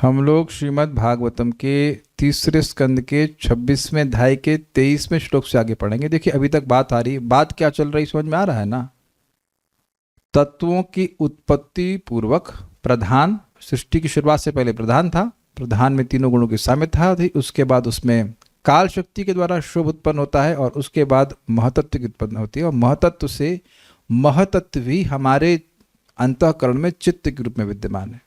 हम लोग श्रीमद् भागवतम के तीसरे स्कंद के 26वें अध्याय के 23वें श्लोक से आगे पढ़ेंगे। देखिए अभी तक बात आ रही, बात क्या चल रही समझ में आ रहा है ना। तत्वों की उत्पत्ति पूर्वक प्रधान, सृष्टि की शुरुआत से पहले प्रधान था, प्रधान में तीनों गुणों की साम्यता थी, उसके बाद उसमें काल शक्ति के द्वारा शुभ उत्पन्न होता है और उसके बाद महतत्व की उत्पन्न होती है और महतत्व से महतत्व भी हमारे अंतःकरण में चित्त के रूप में विद्यमान है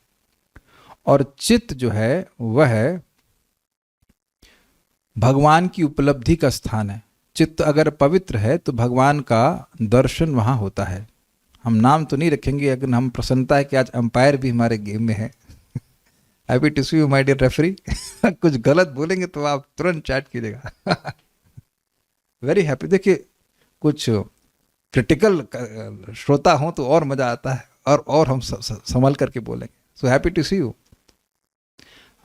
और चित्त जो है वह भगवान की उपलब्धि का स्थान है। चित्त अगर पवित्र है तो भगवान का दर्शन वहाँ होता है। हम नाम तो नहीं रखेंगे, अगर हम प्रसन्नता है कि आज अंपायर भी हमारे गेम में है। Happy to see you my dear referee. कुछ गलत बोलेंगे तो आप तुरंत चैट कीजिएगा। Very happy. देखिए कुछ क्रिटिकल श्रोता हों तो और मजा आता है और हम संभल करके बोलेंगे। So happy to see you.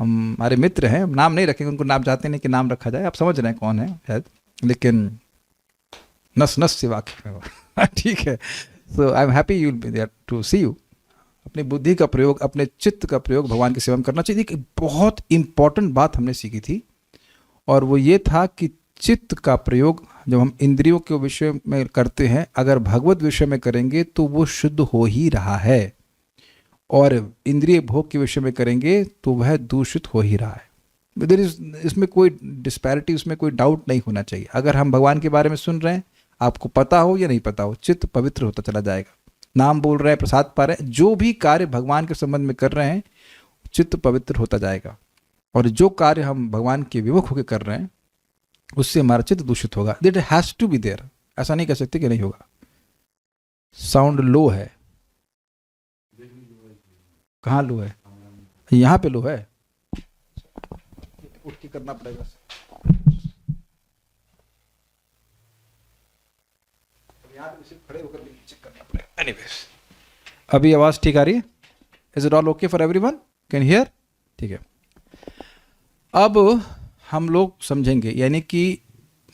हमारे मित्र हैं, नाम नहीं रखेंगे, उनको नाम चाहते नहीं कि नाम रखा जाए, आप समझ रहे हैं कौन है शायद, लेकिन नस नस से वाकिफ है। ठीक है। So I am happy you will be there to see you. अपनी बुद्धि का प्रयोग, अपने चित्त का प्रयोग भगवान की सेवा में करना चाहिए। एक बहुत इंपॉर्टेंट बात हमने सीखी थी और वो ये था कि चित्त का प्रयोग जब हम इंद्रियों के विषय में करते हैं, अगर भगवत विषय में करेंगे तो वो शुद्ध हो ही रहा है और इंद्रिय भोग के विषय में करेंगे तो वह दूषित हो ही रहा है। इसमें कोई डिस्पैरिटी, उसमें कोई डाउट नहीं होना चाहिए। अगर हम भगवान के बारे में सुन रहे हैं, आपको पता हो या नहीं पता हो, चित्त पवित्र होता चला जाएगा। नाम बोल रहे हैं, प्रसाद पा रहे हैं, जो भी कार्य भगवान के संबंध में कर रहे हैं, चित्त पवित्र होता जाएगा और जो कार्य हम भगवान के विमुख होकर कर रहे हैं उससे हमारा चित्त दूषित होगा। That has to be there. ऐसा नहीं कह सकते कि नहीं होगा। साउंड लो है। कहाँ लो है? यहाँ पे लो है। उठ के करना पड़ेगा। यहाँ पे सिर्फ खड़े होकर चेक करना पड़ेगा। एनीवेज, अभी आवाज ठीक आ रही है? Is it all okay for everyone? Can hear? ठीक है। अब हम लोग समझेंगे, यानी कि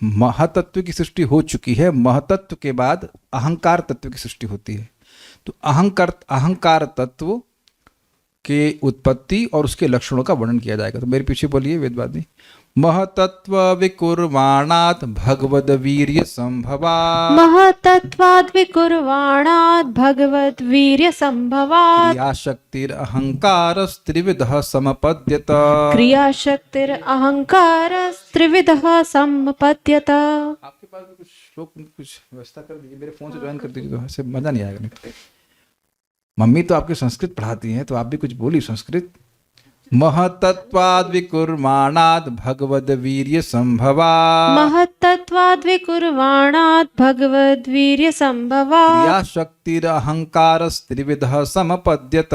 महतत्व की सृष्टि हो चुकी है, महतत्व के बाद अहंकार तत्व की सृष्टि होती है। तो अहंकार तत्व के उत्पत्ति और उसके लक्षणों का वर्णन किया जाएगा। तो मेरे पीछे बोलिए वेदवादी। महतत्व विकुर्वाणात् भगवद वीर्य संभवात्, महतत्वाद् विकुर्वाणात् भगवद् वीर्य संभवात्, क्रियाशक्तिर अहंकारस्त्रिविधः समपद्यत, क्रियाशक्तिर अहंकारस्त्रिविधः समपद्यत। आपके पास भी कुछ श्लोक, कुछ व्यवस्था कर दीजिए, मेरे फोन से ज्वाइन कर दीजिए, तो ऐसे मजा नहीं आएगा। नहीं, मम्मी तो आपके संस्कृत पढ़ाती हैं, तो आप भी कुछ बोली संस्कृत। महतत्वाद् विकुर्वाणात् भगवद् वीर्य संभवात्, महतत्वाद् विकुर्वाणात् भगवद् वीर्य संभवात्, क्रियाशक्तिर अहंकारस्त्रिविधः समपद्यत,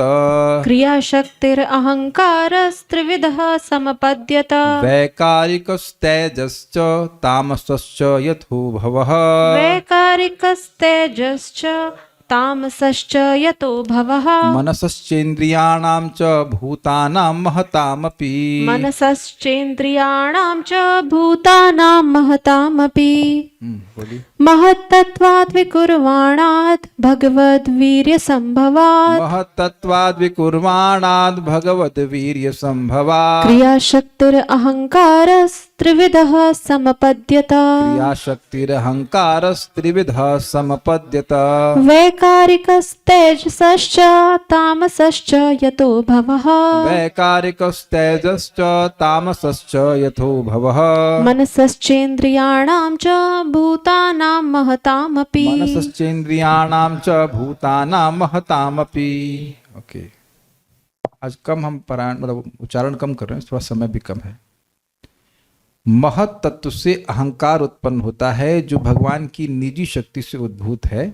क्रियाशक्तिर अहंकारस्त्रिविधः समपद्यत, वैकारिकस्तेजश्च तामसश्च यथो भवः, वैकारिकस्तेजश्च तामसश्च यतो भवः, मनसश्चेन्द्रियाणां च भूतानां महतामपि, मनसश्चेन्द्रियाणां च भूतानां महतामपि, बोलिए। महत्तत्वाद् विकुर्वाणात् भगवद् वीर्य संभवात्, महत्तत्वाद् विकुर्वाणात् भगवद् वीर्य संभवात्, क्रियाशक्तिर अहंकारस्त्रिविधः समपद्यत, क्रियाशक्तिरहंकारस्त्रिविधः समपद्यत, वैकारिकस्तेजसश्च तामसश्च यतो भवः, वैकारिकस्तेजश्च तामसश्च यथो भवः, मनसश्चेन्द्रियाणां च भूतानां महतामपि, मनसश्चेन्द्रियाणां च भूतानां महतामपि। ओके, आज कम हम पारायण मतलब उच्चारण कम कर रहे हैं, थोड़ा समय भी कम है। महत तत्व से अहंकार उत्पन्न होता है जो भगवान की निजी शक्ति से उद्भूत है।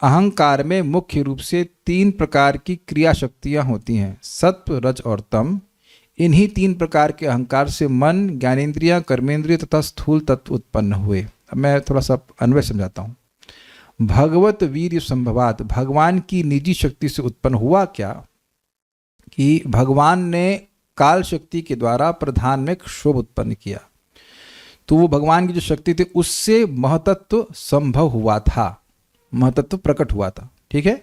अहंकार में मुख्य रूप से 3 प्रकार की क्रिया शक्तियां होती हैं, सत्व, रज और तम। इन्हीं 3 प्रकार के अहंकार से मन, ज्ञानेंद्रियां, कर्मेंद्रिय तथा स्थूल तत्व उत्पन्न हुए। अब मैं थोड़ा सा अन्वय समझाता हूँ। भगवत वीर्य संभवात, भगवान की निजी शक्ति से उत्पन्न हुआ क्या कि भगवान ने काल शक्ति के द्वारा प्रधान में क्षोभ उत्पन्न किया, तो वो भगवान की जो शक्ति थी उससे महतत्व संभव हुआ था, महतत्व प्रकट हुआ था। ठीक है,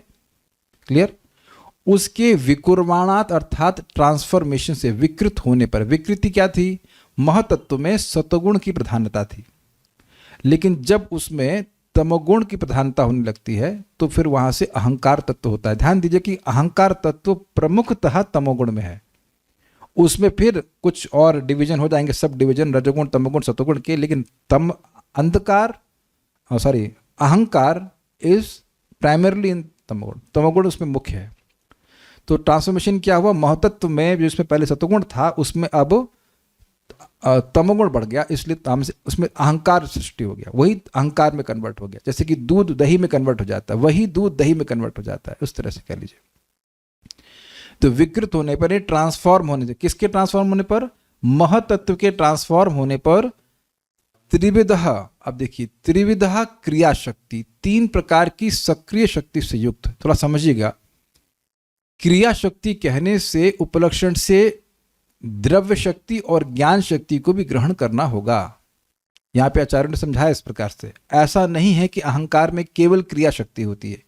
क्लियर? उसके विकुर्वाणात अर्थात ट्रांसफॉर्मेशन से, विकृत होने पर, विकृति क्या थी, महतत्व में सतोगुण की प्रधानता थी, लेकिन जब उसमें तमोगुण की प्रधानता होने लगती है तो फिर वहां से अहंकार तत्व होता है। ध्यान दीजिए कि अहंकार तत्व प्रमुखतः तमोगुण में है, उसमें फिर कुछ और डिवीजन हो जाएंगे, सब डिवीजन, रजोगुण तमोगुण सतोगुण के, लेकिन अहंकार इज प्राइमरली इन तमोगुण, तमोगुण उसमें मुख्य है। तो ट्रांसफॉर्मेशन क्या हुआ, महतत्व में जो इसमें पहले सतोगुण था उसमें अब तमोगुण बढ़ गया, इसलिए तामसिक, उसमें अहंकार सृष्टि हो गया, वही अहंकार में कन्वर्ट हो गया। जैसे कि दूध दही में कन्वर्ट हो जाता है, वही दूध दही में कन्वर्ट हो जाता है, उस तरह से कह लीजिए। तो विकृत होने पर, ट्रांसफॉर्म होने से, किसके ट्रांसफॉर्म होने पर, महतत्व के ट्रांसफॉर्म होने पर त्रिविधः, अब देखिए त्रिविधः क्रिया शक्ति, 3 प्रकार की सक्रिय शक्ति से युक्त। थोड़ा समझिएगा, क्रिया शक्ति कहने से उपलक्षण से द्रव्य शक्ति और ज्ञान शक्ति को भी ग्रहण करना होगा। यहां पे आचार्य ने समझाया इस प्रकार से, ऐसा नहीं है कि अहंकार में केवल क्रिया शक्ति होती है।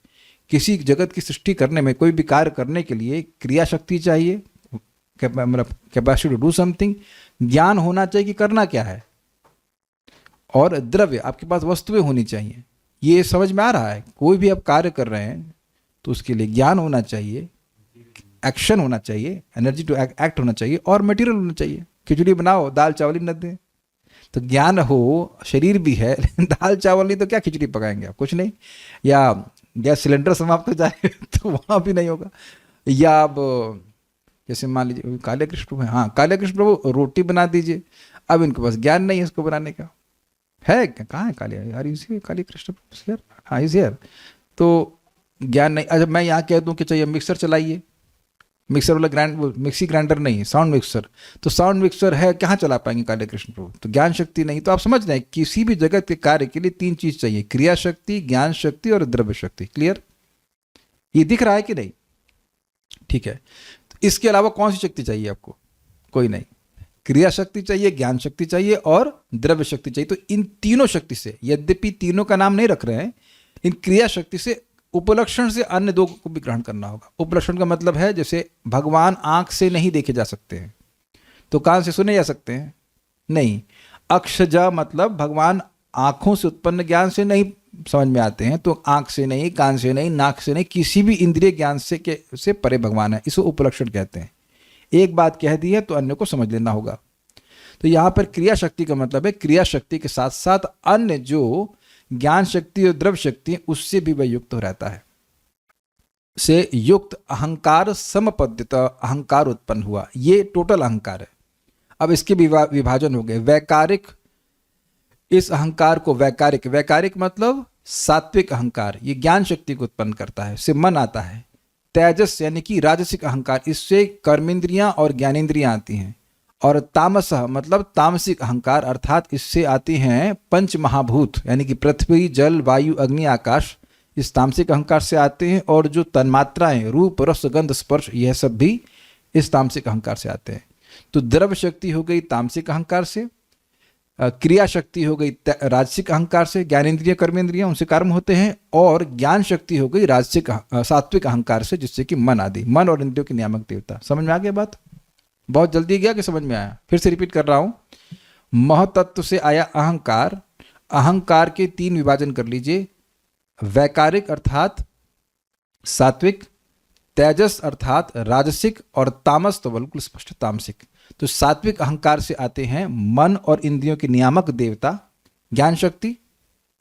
किसी जगत की सृष्टि करने में, कोई भी कार्य करने के लिए क्रिया शक्ति चाहिए, मतलब कैपेसिटी टू डू समथिंग, ज्ञान होना चाहिए कि करना क्या है, और द्रव्य, आपके पास वस्तुएं होनी चाहिए। ये समझ में आ रहा है, कोई भी आप कार्य कर रहे हैं तो उसके लिए ज्ञान होना चाहिए, एक्शन होना चाहिए, एनर्जी टू एक्ट होना चाहिए, और मटेरियल होना चाहिए। खिचड़ी बनाओ, दाल चावल ही न दें तो ज्ञान हो, शरीर भी है, लेकिन दाल चावल नहीं तो क्या खिचड़ी पकाएंगे आप, कुछ नहीं। या गैस सिलेंडर समाप्त हो जाए तो वहाँ भी नहीं होगा। या अब जैसे मान लीजिए काले कृष्ण प्रभु है, हाँ काले कृष्ण प्रभु रोटी बना दीजिए, अब इनके पास ज्ञान नहीं है इसको बनाने का, है कहाँ है काले, यार इसी काली कृष्ण प्रभु, हाँ इज हियर, तो ज्ञान नहीं। अच्छा मैं यहाँ कह दूँ कि चाहिए मिक्सर चलाइए, मिक्सर वाला मिक्सी ग्राइंडर नहीं, साउंड मिक्सर, तो साउंड मिक्सर है, कहाँ चला पाएंगे काले कृष्ण प्रभु, तो ज्ञान शक्ति नहीं। तो आप समझ रहे हैं किसी भी जगत के कार्य के लिए 3 चीज चाहिए, क्रिया शक्ति, ज्ञान शक्ति और द्रव्य शक्ति। क्लियर, ये दिख रहा है कि नहीं, ठीक है। तो इसके अलावा कौन सी शक्ति चाहिए आपको, कोई नहीं, क्रिया शक्ति चाहिए, ज्ञान शक्ति चाहिए और द्रव्य शक्ति चाहिए। तो इन तीनों शक्ति से, यद्यपि तीनों का नाम नहीं रख रहे हैं, इन क्रिया शक्ति से उपलक्षण से अन्य 2 को भी ग्रहण करना होगा। उपलक्षण का मतलब है जैसे भगवान आंख से नहीं देखे जा सकते हैं तो कान से सुने जा सकते हैं, नहीं। अक्षजा मतलब भगवान आंखों से उत्पन्न ज्ञान से नहीं समझ में आते हैं, तो आंख से नहीं, कान से नहीं, नाक से नहीं, किसी भी इंद्रिय ज्ञान से परे भगवान है, इसको उपलक्षण कहते हैं। एक बात कह दी है तो अन्य को समझ लेना होगा। तो यहाँ पर क्रिया शक्ति का मतलब है क्रिया शक्ति के साथ साथ अन्य जो ज्ञान शक्ति और द्रव्य शक्ति उससे भी वह युक्त हो रहता है, से युक्त अहंकार समपद्यत, अहंकार उत्पन्न हुआ, ये टोटल अहंकार है। अब इसके विभाजन हो गए, वैकारिक, इस अहंकार को वैकारिक, वैकारिक मतलब सात्विक अहंकार, ये ज्ञान शक्ति को उत्पन्न करता है, इससे मन आता है। तेजस यानी कि राजसिक अहंकार, इससे कर्मेंद्रियां और ज्ञानेंद्रियां आती हैं। और तामस मतलब तामसिक अहंकार, अर्थात इससे आती हैं 5 महाभूत यानी कि पृथ्वी, जल, वायु, अग्नि, आकाश, इस तामसिक अहंकार से आते हैं। और जो तन्मात्राएं रूप, रस, गंध, स्पर्श, यह सब भी इस तामसिक अहंकार से आते हैं। तो द्रव्य शक्ति हो गई तामसिक अहंकार से, क्रिया शक्ति हो गई राजसिक अहंकार से, ज्ञानेंद्रिय कर्मेंद्रियां उनसे कर्म होते हैं, और ज्ञान शक्ति हो गई राजसिक सात्विक अहंकार से, जिससे कि मन आदि, मन और इंद्रियों के नियामक देवता। समझ में आ गया बात, बहुत जल्दी गया कि समझ में आया? फिर से रिपीट कर रहा हूं, महतत्व से आया अहंकार, अहंकार के 3 विभाजन कर लीजिए, वैकारिक अर्थात सात्विक, तेजस अर्थात राजसिक, और तामस तो बिल्कुल स्पष्ट तामसिक। तो सात्विक अहंकार से आते हैं मन और इंद्रियों के नियामक देवता, ज्ञान शक्ति,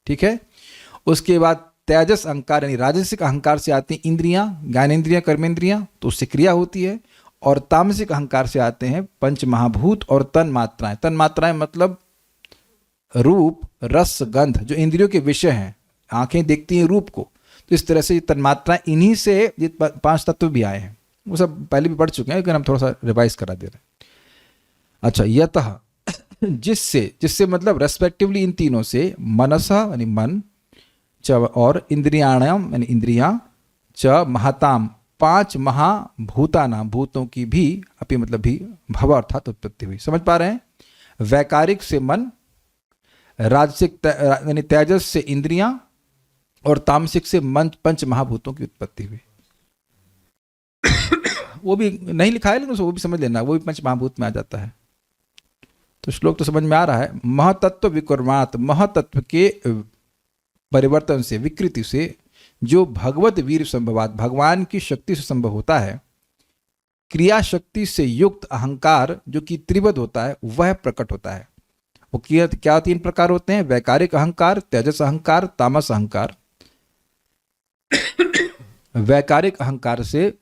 ठीक है। उसके बाद तेजस अहंकार यानी राजसिक अहंकार से आती हैं इंद्रियां, ज्ञानेंद्रियां, कर्मेंद्रियां, तो उससे क्रिया होती है। और तामसिक अहंकार से आते हैं 5 महाभूत और तन मात्राएं। तन मात्राएं मतलब रूप, रस, गंध, जो इंद्रियों के विषय हैं, आंखें देखती हैं रूप को, तो इस तरह से ये तन्मात्राएं, इन्हीं से ये 5 तत्व भी आए हैं। वो सब पहले भी पढ़ चुके हैं, लेकिन हम थोड़ा सा रिवाइज करा दे रहे हैं। अच्छा, यतः जिससे मतलब रेस्पेक्टिवली इन तीनों से, मनसः यानी मन, च और इंद्रियाणाम यानी इंद्रियां, च महताम 5 महाभूतानाम, भूतों की भी, अपि मतलब भी, भव अर्थात उत्पत्ति हुई। समझ पा रहे हैं? वैकारिक से मन, राजसिक यानी तेजस से इंद्रियां, और तामसिक से मन, 5 महाभूतों की उत्पत्ति हुई। वो भी नहीं लिखा है लेकिन उसको वो भी समझ लेना, वो भी पंच महाभूत में आ जाता है। तो श्लोक तो समझ में आ रहा है। महतत्व विकुर्मात, महतत्व के परिवर्तन से, विकृति से, जो भगवत वीर संभवात, भगवान की शक्ति से संभव होता है, क्रिया शक्ति से युक्त अहंकार जो कि त्रिवद होता है वह प्रकट होता है। वो क्या 3 प्रकार होते हैं? वैकारिक अहंकार, तेजस अहंकार, तामस अहंकार। वैकारिक अहंकार से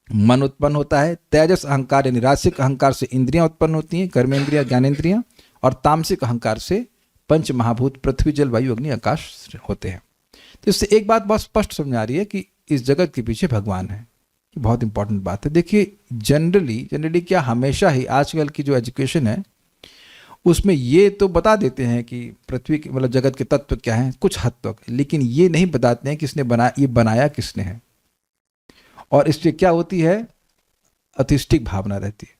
मन उत्पन्न होता है, तेजस अहंकार यानी रासिक अहंकार से इंद्रियां उत्पन्न होती हैं, कर्मेंद्रियां, ज्ञानेंद्रियां, और तामसिक अहंकार से पंच महाभूत पृथ्वी जल वायु अग्नि आकाश होते हैं। तो इससे एक बात बहुत स्पष्ट समझ आ रही है कि इस जगत के पीछे भगवान है। ये बहुत इंपॉर्टेंट बात है। देखिए जनरली क्या, हमेशा ही आजकल की जो एजुकेशन है उसमें ये तो बता देते हैं कि पृथ्वी के मतलब जगत के तत्व क्या हैं कुछ हद तक, लेकिन ये नहीं बताते हैं किसने बनाया किसने है। और इससे क्या होती है? अतिष्ठिक भावना रहती है।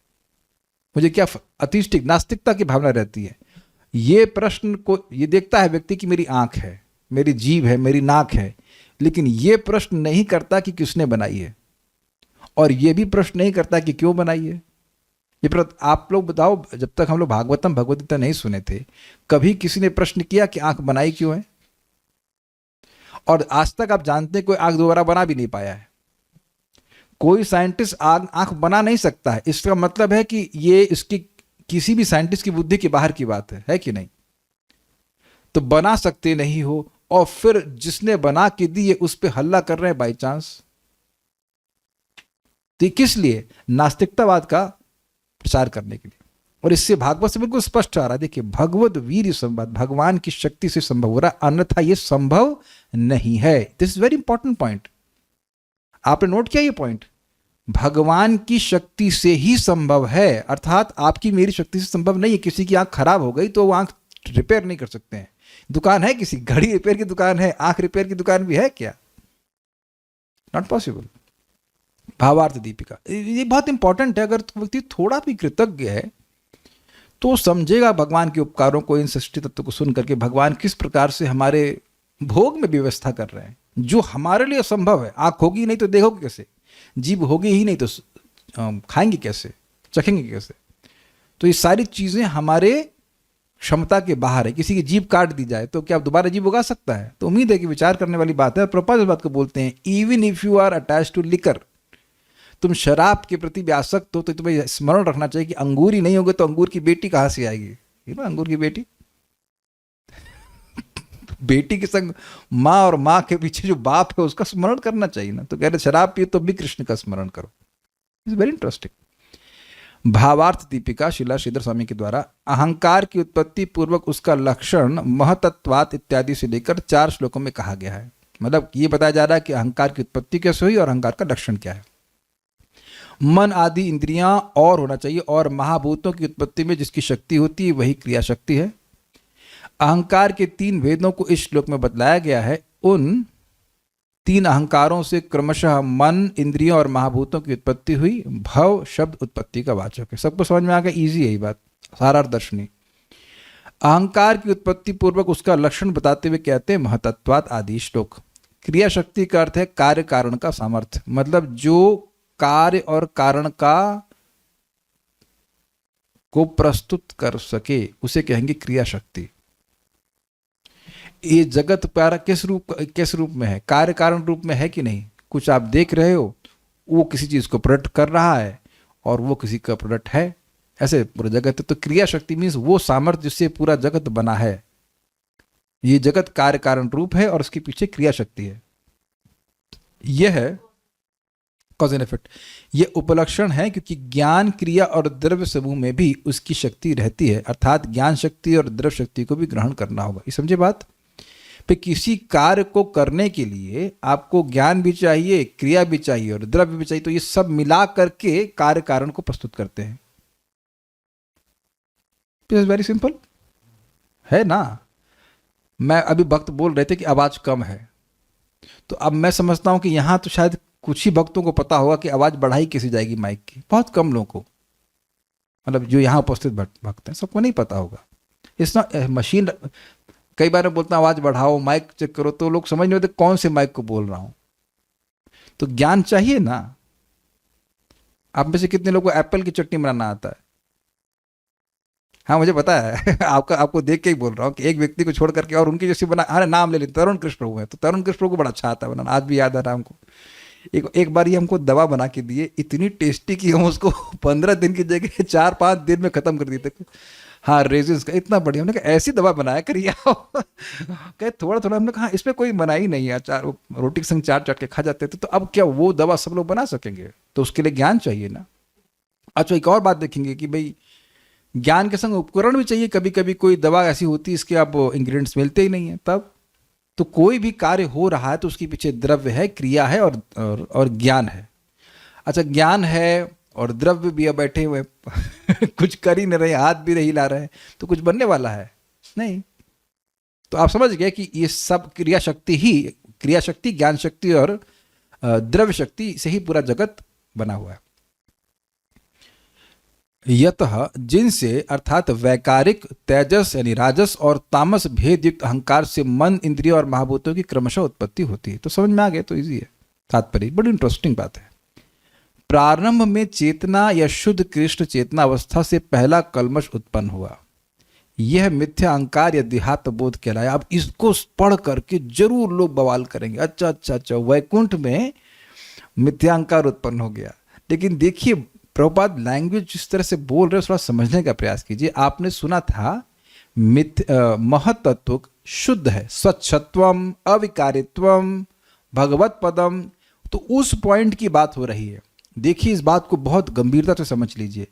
मुझे क्या अतिष्ठिक नास्तिकता की भावना रहती है। ये प्रश्न को ये देखता है व्यक्ति कि मेरी आंख है, मेरी जीभ है, मेरी नाक है, लेकिन ये प्रश्न नहीं करता कि किसने बनाई है, और ये भी प्रश्न नहीं करता कि क्यों बनाई है। ये आप लोग बताओ, जब तक हम लोग भागवतम भगवद गीता नहीं सुने थे, कभी किसी ने प्रश्न किया कि आंख बनाई क्यों है? और आज तक आप जानते हैं कोई आंख दोबारा बना भी नहीं पाया है। कोई साइंटिस्ट आंख बना नहीं सकता है। इसका मतलब है कि ये इसकी किसी भी साइंटिस्ट की बुद्धि के बाहर की बात है कि नहीं? तो बना सकते नहीं हो, और फिर जिसने बना के दी है उस पर हल्ला कर रहे हैं बाई चांस। तो किस लिए? नास्तिकतावाद का प्रचार करने के लिए। और इससे भागवत से बिल्कुल स्पष्ट आ रहा है। देखिए, भगवत वीर संवाद, भगवान की शक्ति से संभव हो रहा है, अन्यथा यह संभव नहीं है। This is very important point. आपने नोट किया ये पॉइंट? भगवान की शक्ति से ही संभव है, अर्थात आपकी मेरी शक्ति से संभव नहीं है। किसी की आंख खराब हो गई तो वो आंख रिपेयर नहीं कर सकते हैं। दुकान है, किसी घड़ी रिपेयर की दुकान है, आंख रिपेयर की दुकान भी है क्या? Not possible. भावार्थ दीपिका, ये बहुत इंपॉर्टेंट है। अगर व्यक्ति थोड़ा भी कृतज्ञ है तो समझेगा भगवान के उपकारों को, इन सृष्टि तत्व को सुन करके भगवान किस प्रकार से हमारे भोग में व्यवस्था कर रहे हैं, जो हमारे लिए संभव है। आंख होगी नहीं तो देखोगे कैसे? जीभ होगी ही नहीं तो खाएंगे कैसे, चखेंगे कैसे? तो ये सारी चीजें हमारे क्षमता के बाहर है। किसी की जीभ काट दी जाए तो क्या दोबारा जीभ उगा सकता है? तो उम्मीद है कि विचार करने वाली बात है। प्रभुपाद इस बात को बोलते हैं, even if you are attach to liquor, तुम शराब के प्रति भी आसक्त हो तो तुम्हें स्मरण रखना चाहिए कि अंगूर ही नहीं होगा तो अंगूर की बेटी कहां से आएगी? अंगूर की बेटी बेटी के संग माँ, और माँ के पीछे जो बाप है उसका स्मरण करना चाहिए ना। तो कह रहे शराब पियो तो भी कृष्ण का स्मरण करो। It's very interesting. भावार्थ दीपिका शिला श्रीधर स्वामी के द्वारा अहंकार की उत्पत्ति पूर्वक उसका लक्षण महतत्वात इत्यादि से लेकर 4 श्लोकों में कहा गया है। मतलब ये बताया जा रहा है कि अहंकार की उत्पत्ति कैसे हुई और अहंकार का लक्षण क्या है। मन आदि इंद्रियां और होना चाहिए, और महाभूतों की उत्पत्ति में जिसकी शक्ति होती है वही क्रिया शक्ति है। अहंकार के 3 भेदों को इस श्लोक में बतलाया गया है। उन 3 अहंकारों से क्रमशः मन, इंद्रियों और महाभूतों की उत्पत्ति हुई। भव शब्द उत्पत्ति का वाचक है। सबको समझ में आ गया? इजी है ये बात, सारार्थ दर्शनी। अहंकार की उत्पत्ति पूर्वक उसका लक्षण बताते हुए कहते हैं महतत्वात् आदि श्लोक। क्रिया शक्ति का अर्थ है कार्य कारण का सामर्थ्य, मतलब जो कार्य और कारण का को प्रस्तुत कर सके उसे कहेंगे क्रिया शक्ति। ये जगत प्यारा किस रूप में है? कार्य कारण रूप में है कि नहीं? कुछ आप देख रहे हो, वो किसी चीज को प्रोडक्ट कर रहा है और वो किसी का प्रोडक्ट है, ऐसे पूरा जगत है। तो क्रिया शक्ति मीन्स वो सामर्थ्य जिससे पूरा जगत बना है। ये जगत कार्य कारण रूप है और उसके पीछे क्रिया शक्ति है। यह है कॉज एंड इफेक्ट। ये उपलक्षण है क्योंकि ज्ञान, क्रिया और द्रव्य समूह में भी उसकी शक्ति रहती है, अर्थात ज्ञान शक्ति और द्रव्य शक्ति को भी ग्रहण करना होगा। ये समझे बात? पे किसी कार्य को करने के लिए आपको ज्ञान भी चाहिए, क्रिया भी चाहिए और द्रव्य भी चाहिए। तो ये सब मिला करके कार्य कारण को प्रस्तुत करते हैं। इट्स वेरी सिंपल है ना। मैं अभी भक्त बोल रहे थे कि आवाज कम है, तो अब मैं समझता हूं कि यहां तो शायद कुछ ही भक्तों को पता होगा कि आवाज बढ़ाई कैसे जाएगी माइक की। बहुत कम लोगों को, मतलब जो यहां उपस्थित भक्त हैं सबको नहीं पता होगा। It's not machine. कई बार मैं बोलता हूं आवाज बढ़ाओ, माइक चेक करो, तो लोग समझ नहीं होते कौन से माइक को बोल रहा हूं। तो ज्ञान चाहिए ना, आप में से कितने लोगों को एप्पल की चटनी बनाना आता है? हाँ मुझे पता है आपको देख के ही बोल रहा हूँ कि एक व्यक्ति को छोड़ करके और उनकी जैसे बना, अरे नाम ले लेते, तरुण कृष्ण प्रभु है, तो तरुण कृष्ण प्रभु को बड़ा अच्छा आता है बनाना, आज भी याद आ रहा है हमको। एक बार ये हमको दवा बना के दिए, इतनी टेस्टी कि हम उसको 15 दिन की जगह 4-5 दिन में खत्म कर दिए थे। हाँ रेजिन्स का इतना बढ़िया, हमने कहा ऐसी दवा बनाया करिए कहे थोड़ा थोड़ा, हमने कहा इसमें कोई बनाई नहीं है, चार रोटी के संग चाट चाट के खा जाते थे, तो अब क्या वो दवा सब लोग बना सकेंगे? तो उसके लिए ज्ञान चाहिए ना। अच्छा एक और बात देखेंगे कि भाई ज्ञान के संग उपकरण भी चाहिए। कभी कभी कोई दवा ऐसी होती है इसके आप इंग्रेडिएंट्स मिलते ही नहीं है, तब तो कोई भी कार्य हो रहा है तो उसके पीछे द्रव्य है, क्रिया है और ज्ञान है। अच्छा ज्ञान है और द्रव्य भी अब बैठे हुए कुछ कर ही नहीं रहे, हाथ भी नहीं हिला रहे, तो कुछ बनने वाला है नहीं। तो आप समझ गए कि ये सब क्रिया शक्ति ज्ञान शक्ति और द्रव्य शक्ति से ही पूरा जगत बना हुआ है। यतः जिनसे अर्थात वैकारिक तेजस यानी राजस और तामस भेद युक्त अहंकार से मन इंद्रिय और महाभूतों की क्रमशः उत्पत्ति होती है। तो समझ में आ गया, तो इजी है तात्पर्य, बड़ी इंटरेस्टिंग बात है। प्रारंभ में चेतना या शुद्ध कृष्ण चेतना अवस्था से पहला कल्मश उत्पन्न हुआ, यह मिथ्या अहंकार या देहात्म बोध कहलाया। अब इसको पढ़ करके जरूर लोग बवाल करेंगे, अच्छा अच्छा अच्छा वैकुंठ में मिथ्या अहंकार उत्पन्न हो गया। लेकिन देखिए प्रभुपाद लैंग्वेज जिस तरह से बोल रहे हो थोड़ा समझने का प्रयास कीजिए। आपने सुना था महतत्व शुद्ध है, स्वच्छत्वम अविकारित्वम भगवत पदम, तो उस पॉइंट की बात हो रही है। देखिए इस बात को बहुत गंभीरता से समझ लीजिए।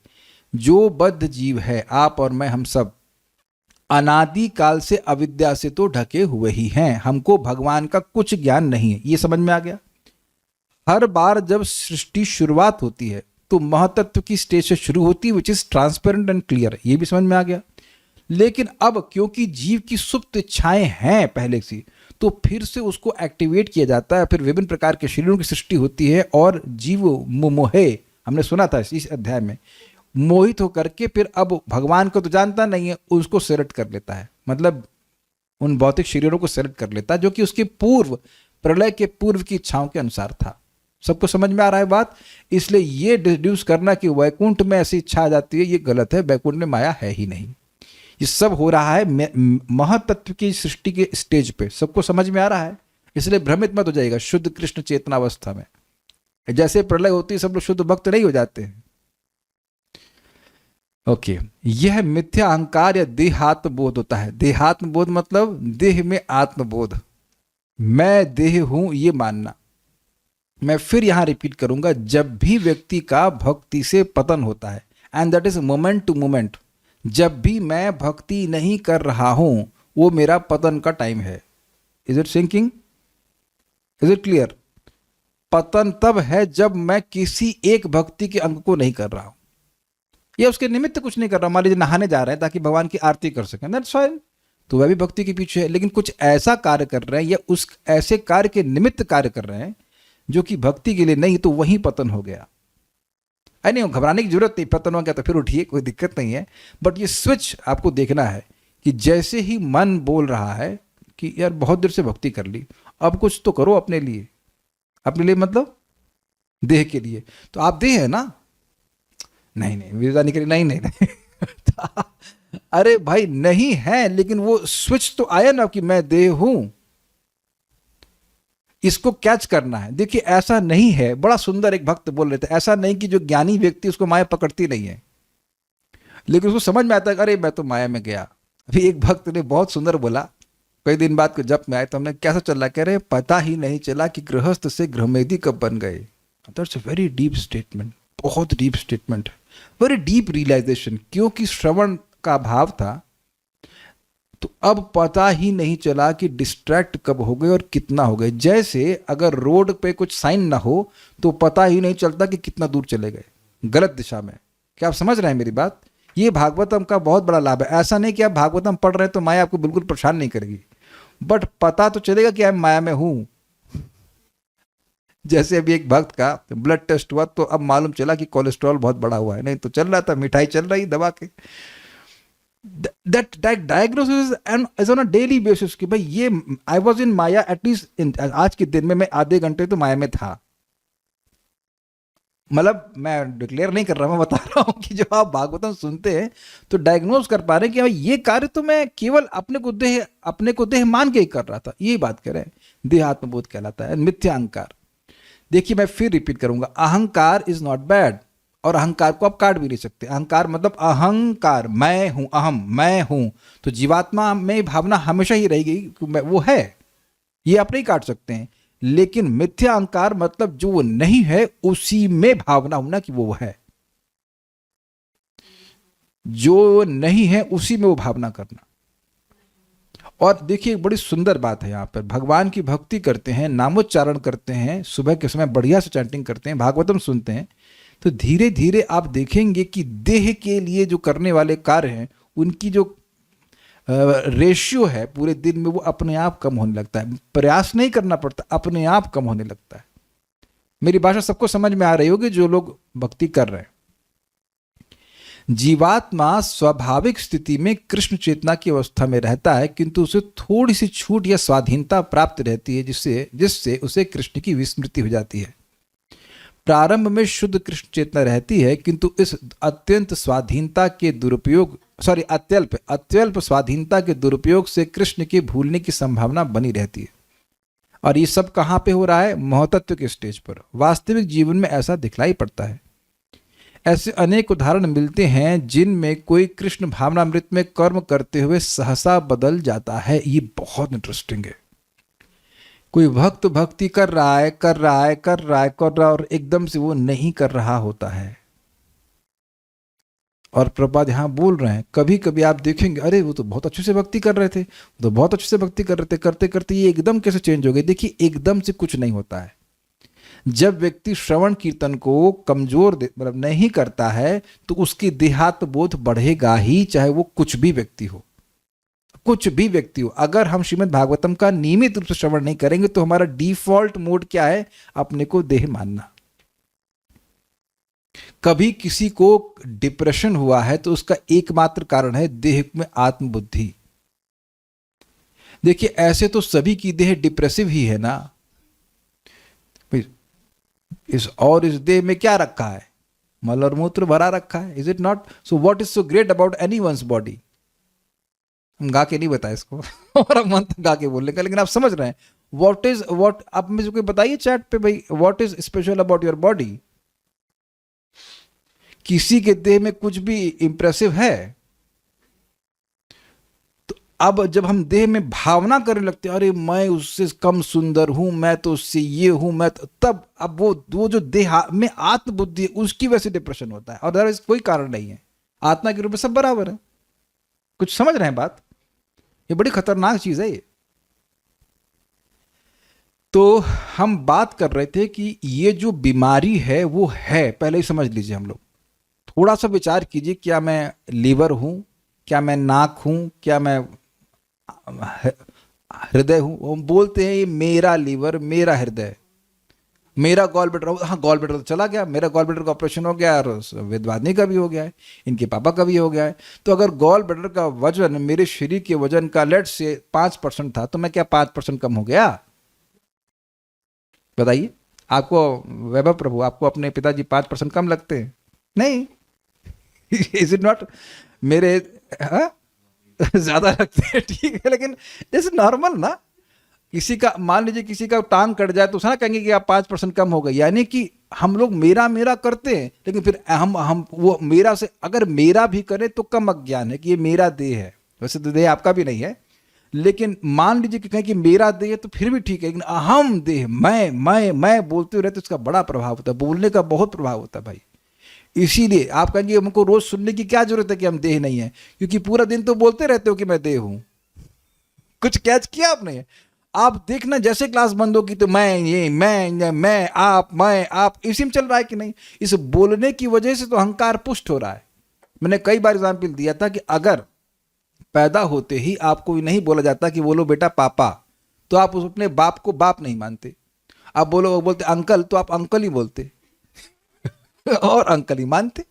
जो बद्ध जीव है, आप और मैं, हम सब अनादि काल से अविद्या से तो ढके हुए ही हैं, हमको भगवान का कुछ ज्ञान नहीं है, ये समझ में आ गया। हर बार जब सृष्टि शुरुआत होती है तो महतत्व की स्टेज से शुरू होती है, which is transparent and clear, ये भी समझ में आ गया। लेकिन अब क्योंकि जीव की सुप्त इच्छाएं हैं पहले से, तो फिर से उसको एक्टिवेट किया जाता है, फिर विभिन्न प्रकार के शरीरों की सृष्टि होती है और जीव मोहे, हमने सुना था इस अध्याय में, मोहित होकर के फिर अब भगवान को तो जानता नहीं है, उसको सेलेक्ट कर लेता है, मतलब उन भौतिक शरीरों को सेलेक्ट कर लेता है जो कि उसके पूर्व, प्रलय के पूर्व की इच्छाओं के अनुसार था। सबको समझ में आ रहा है बात? इसलिए ये डिड्यूस करना कि वैकुंठ में ऐसी इच्छा आ जाती है, ये गलत है। वैकुंठ में माया है ही नहीं। ये सब हो रहा है महतत्व की सृष्टि के स्टेज पे। सबको समझ में आ रहा है? इसलिए भ्रमित मत हो जाएगा शुद्ध कृष्ण चेतना अवस्था में। जैसे प्रलय होती है सब लोग शुद्ध भक्त नहीं हो जाते हैं। ओके, यह मिथ्या अहंकार या देहात्म बोध होता है। देहात्म बोध मतलब देह में आत्मबोध, मैं देह हूं ये मानना। मैं फिर यहां रिपीट करूंगा, जब भी व्यक्ति का भक्ति से पतन होता है, and that is moment to moment, जब भी मैं भक्ति नहीं कर रहा हूं वो मेरा पतन का टाइम है। Is it sinking? Is it clear? पतन तब है जब मैं किसी एक भक्ति के अंग को नहीं कर रहा हूं या उसके निमित्त कुछ नहीं कर रहा हूं। मान लीजिए नहाने जा रहे हैं ताकि भगवान की आरती कर सकें, दैट्स फाइन, तो वह भी भक्ति के पीछे है। लेकिन कुछ ऐसा कार्य कर रहे हैं या उस ऐसे कार्य के निमित्त कार्य कर रहे हैं जो कि भक्ति के लिए नहीं, तो वहीं पतन हो गया। नहीं घबराने की जरूरत नहीं, पतन हो गया तो फिर उठिए, कोई दिक्कत नहीं है। बट ये स्विच आपको देखना है कि जैसे ही मन बोल रहा है कि यार बहुत देर से भक्ति कर ली, अब कुछ तो करो अपने लिए। अपने लिए मतलब देह के लिए, तो आप देह है ना? नहीं नहीं विदा नहीं करी, नहीं नहीं, नहीं। अरे भाई नहीं है, लेकिन वो स्विच तो आया ना कि मैं देह हूं, इसको कैच करना है। देखिए ऐसा नहीं है, बड़ा सुंदर एक भक्त बोल रहे थे, ऐसा नहीं कि जो ज्ञानी व्यक्ति उसको माया पकड़ती नहीं है, लेकिन उसको समझ में आता है अरे मैं तो माया में गया। अभी एक भक्त ने बहुत सुंदर बोला, कई दिन बाद को जब में आए तो हमने कैसा चल रहा, कह रहे पता ही नहीं चला कि गृहस्थ से गृहमेदी कब बन गए। That's a very deep statement, बहुत डीप स्टेटमेंट है, वेरी डीप रियलाइजेशन। क्योंकि श्रवण का भाव था, तो अब पता ही नहीं चला कि डिस्ट्रैक्ट कब हो गए और कितना हो गए। जैसे अगर रोड पे कुछ साइन ना हो तो पता ही नहीं चलता कि कितना दूर चले गए गलत दिशा में। क्या आप समझ रहे हैं मेरी बात? ये भागवतम का बहुत बड़ा लाभ है। ऐसा नहीं कि आप भागवतम पढ़ रहे हैं तो माया आपको बिल्कुल परेशान नहीं करेगी, बट पता तो चलेगा कि मैं माया में हूं। जैसे अभी एक भक्त का ब्लड टेस्ट हुआ तो अब मालूम चला कि कोलेस्ट्रॉल बहुत बड़ा हुआ है, नहीं तो चल रहा था मिठाई चल रही दबा के। that diagnosis is on a daily basis कि भाई ये I was in Maya, at least आज के दिन में मैं आधे घंटे तो माया में था। मतलब मैं डिक्लेयर नहीं कर रहा, मैं बता रहा हूँ कि जब आप भागवतम सुनते हैं तो डायग्नोज कर पा रहे हैं कि भाई ये कार्य तो मैं केवल अपने को देह मान के ही कर रहा था, यही बात करें। देहात्मबोध कहलाता है, मिथ्या अहंकार। देखिए मैं फिर रिपीट करूंगा, अहंकार इज नॉट बैड, और अहंकार को आप काट भी नहीं सकते। अहंकार मतलब अहंकार, मैं हूं, अहम, मैं हूं। तो जीवात्मा में भावना हमेशा ही रहेगी कि वो है, ये आप नहीं काट सकते हैं। लेकिन मिथ्या अहंकार मतलब जो वो नहीं है उसी में भावना होना कि वो है, जो नहीं है उसी में वो भावना करना। और देखिए बड़ी सुंदर बात है, यहाँ पर भगवान की भक्ति करते हैं, नामोच्चारण करते हैं, सुबह के समय बढ़िया से चैंटिंग करते हैं, भागवतम सुनते हैं, तो धीरे धीरे आप देखेंगे कि देह के लिए जो करने वाले कार्य हैं उनकी जो रेशियो है पूरे दिन में वो अपने आप कम होने लगता है। प्रयास नहीं करना पड़ता, अपने आप कम होने लगता है। मेरी भाषा सबको समझ में आ रही होगी जो लोग भक्ति कर रहे हैं। जीवात्मा स्वाभाविक स्थिति में कृष्ण चेतना की अवस्था में रहता है, किंतु उसे थोड़ी सी छूट या स्वाधीनता प्राप्त रहती है, जिससे उसे कृष्ण की विस्मृति हो जाती है। प्रारंभ में शुद्ध कृष्ण चेतना रहती है, किंतु इस अत्यल्प स्वाधीनता के दुरुपयोग से कृष्ण के भूलने की संभावना बनी रहती है। और ये सब कहाँ पे हो रहा है? महतत्व के स्टेज पर। वास्तविक जीवन में ऐसा दिखलाई पड़ता है। ऐसे अनेक उदाहरण मिलते हैं जिनमें कोई कृष्ण भावनामृत में कर्म करते हुए सहसा बदल जाता है। ये बहुत इंटरेस्टिंग है। कोई भक्त भक्ति कर रहा है और एकदम से वो नहीं कर रहा होता है। और प्रभुपाद यहाँ बोल रहे हैं, कभी कभी आप देखेंगे अरे वो तो बहुत अच्छे से भक्ति कर रहे थे, करते करते ये एकदम कैसे चेंज हो गए। देखिए एकदम से कुछ नहीं होता है। जब व्यक्ति श्रवण कीर्तन को कमजोर मतलब नहीं करता है तो उसकी देहात्म बोध बढ़ेगा ही, चाहे वो कुछ भी व्यक्ति हो। अगर हम श्रीमद् भागवतम का नियमित रूप से श्रवण नहीं करेंगे तो हमारा डिफॉल्ट मोड क्या है? अपने को देह मानना। कभी किसी को डिप्रेशन हुआ है तो उसका एकमात्र कारण है देह में आत्मबुद्धि। देखिए ऐसे तो सभी की देह डिप्रेसिव ही है ना। इस देह में क्या रखा है? मल और मूत्र भरा रखा है। Is it not? So what is so great about anyone's body? हम गा के नहीं बताए इसको और हम मंत्र गा के बोलने का, लेकिन आप समझ रहे हैं व्हाट आप मुझे कोई बताइए चैट पे भाई, what is special about your body? किसी के देह में कुछ भी इंप्रेसिव है? तो अब जब हम देह में भावना करने लगते हैं, अरे मैं उससे कम सुंदर हूं, मैं तो उससे ये हूं, मैं तो, तब अब वो जो देह में आत्मबुद्धि है उसकी वजह से डिप्रेशन होता है, और अदरवाइज कोई कारण नहीं है। आत्मा के रूप में सब बराबर है। कुछ समझ रहे हैं बात? ये बड़ी खतरनाक चीज है ये। तो हम बात कर रहे थे कि ये जो बीमारी है वो है, पहले ही समझ लीजिए। हम लोग थोड़ा सा विचार कीजिए, क्या मैं लीवर हूं, क्या मैं नाक हूं, क्या मैं हृदय हूं? हम बोलते हैं ये मेरा लीवर, मेरा हृदय, मेरा गॉल ब्लैडर। हाँ गॉल ब्लैडर तो चला गया, मेरा गॉल ब्लैडर का ऑपरेशन हो गया, और वेदवादिनी का भी हो गया है, इनके पापा का भी हो गया है। तो अगर गॉल ब्लैडर का वजन मेरे शरीर के वजन का लेट से 5% था, तो मैं क्या 5% कम हो गया? बताइए। आपको वैभव प्रभु, आपको अपने पिताजी 5% कम लगते हैं? नहीं। Is it not? मेरे ज्यादा लगते हैं, ठीक है, लेकिन इट्स नॉर्मल ना। किसी का मान लीजिए किसी का टांग कट जाए तो उसना कहेंगे कि आप 5% कम हो गए। यानी कि हम लोग मेरा करते हैं, लेकिन फिर हम वो मेरा से अगर मेरा भी करें तो कम अज्ञान है कि ये मेरा देह है। वैसे तो देह आपका भी नहीं है, लेकिन मान लीजिए कि कहें कि मेरा देह तो फिर भी ठीक है, लेकिन अहम देह, मैं बोलते हुए रहते, उसका बड़ा प्रभाव होता है। बोलने का बहुत प्रभाव होता है भाई। इसीलिए आप कहेंगे हमको रोज सुनने की क्या जरूरत है कि हम देह नहीं है, क्योंकि पूरा दिन तो बोलते रहते हो कि मैं देह हूं। कुछ कैच किया आपने? आप देखना जैसे क्लास बंद होगी तो मैं आप इसी में चल रहा है कि नहीं? इस बोलने की वजह से तो अहंकार पुष्ट हो रहा है। मैंने कई बार एग्जाम्पल दिया था कि अगर पैदा होते ही आपको नहीं बोला जाता कि बोलो बेटा पापा, तो आप उस अपने बाप को बाप नहीं मानते। आप बोलते अंकल, तो आप अंकल ही बोलते और अंकल ही मानते।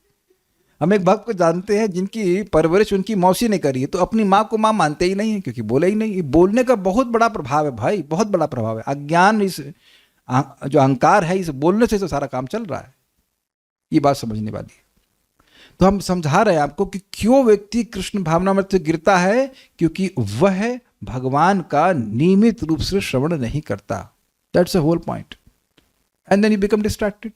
हम एक भक्त को जानते हैं जिनकी परवरिश उनकी मौसी ने करी है, तो अपनी माँ को माँ मानते ही नहीं है, क्योंकि बोले ही नहीं। बोलने का बहुत बड़ा प्रभाव है भाई, बहुत बड़ा प्रभाव है। अज्ञान, इस जो अहंकार है, इस बोलने से तो सारा काम चल रहा है। ये बात समझने वाली है। तो हम समझा रहे हैं आपको कि क्यों व्यक्ति कृष्ण भावनामृत से गिरता है, क्योंकि वह भगवान का नियमित रूप से श्रवण नहीं करता। That's a whole point, and then you become distracted.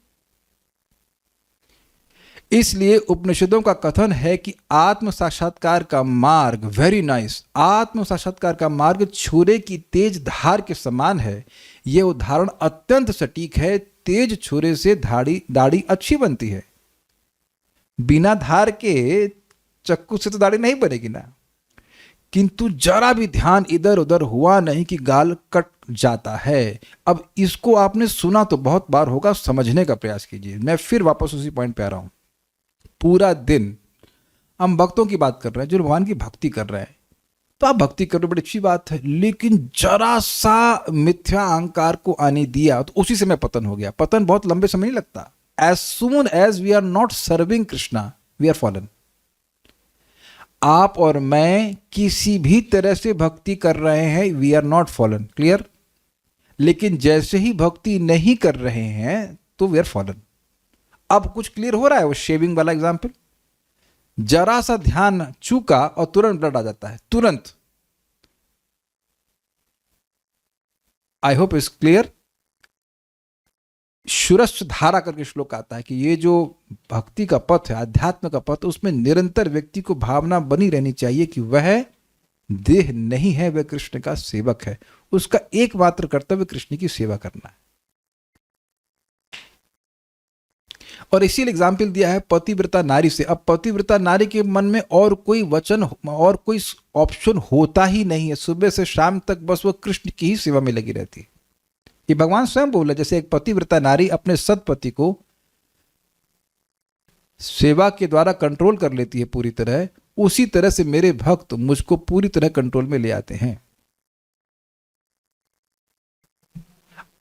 इसलिए उपनिषदों का कथन है कि आत्म साक्षात्कार का मार्ग, वेरी नाइस, आत्म साक्षात्कार का मार्ग छुरे की तेज धार के समान है। यह उदाहरण अत्यंत सटीक है। तेज छुरे से दाढ़ी अच्छी बनती है, बिना धार के चक्कू से तो दाढ़ी नहीं बनेगी ना। किंतु जरा भी ध्यान इधर उधर हुआ नहीं कि गाल कट जाता है। अब इसको आपने सुना तो बहुत बार होगा, समझने का प्रयास कीजिए। मैं फिर वापस उसी पॉइंट पे आ रहा हूं। पूरा दिन हम भक्तों की बात कर रहे हैं जो भगवान की भक्ति कर रहे हैं, तो आप भक्ति कर रहे हो, बड़ी अच्छी बात है, लेकिन जरा सा मिथ्या अहंकार को आने दिया तो उसी समय पतन हो गया। पतन बहुत लंबे समय नहीं लगता। As soon as we are not serving Krishna, we are fallen. आप और मैं किसी भी तरह से भक्ति कर रहे हैं, we are not fallen. Clear? लेकिन जैसे ही भक्ति नहीं कर रहे हैं तो we are fallen. अब कुछ क्लियर हो रहा है? वो शेविंग वाला एग्जाम्पल, जरा सा ध्यान चूका और तुरंत ब्लड आ जाता है, तुरंत। I hope is clear. शुरश्च धारा करके श्लोक आता है कि ये जो भक्ति का पथ है, अध्यात्म का पथ, उसमें निरंतर व्यक्ति को भावना बनी रहनी चाहिए कि वह देह नहीं है, वह कृष्ण का सेवक है। उसका एकमात्र कर्तव्य कृष्ण की सेवा करना है। और इसीलिए एग्जाम्पल दिया है पतिव्रता नारी से। अब पतिव्रता नारी के मन में और कोई वचन और कोई ऑप्शन होता ही नहीं है। सुबह से शाम तक बस वो कृष्ण की ही सेवा में लगी रहती है। ये भगवान स्वयं बोला, जैसे एक पतिव्रता नारी अपने सतपति को सेवा के द्वारा कंट्रोल कर लेती है पूरी तरह, उसी तरह से मेरे भक्त मुझको पूरी तरह कंट्रोल में ले आते हैं।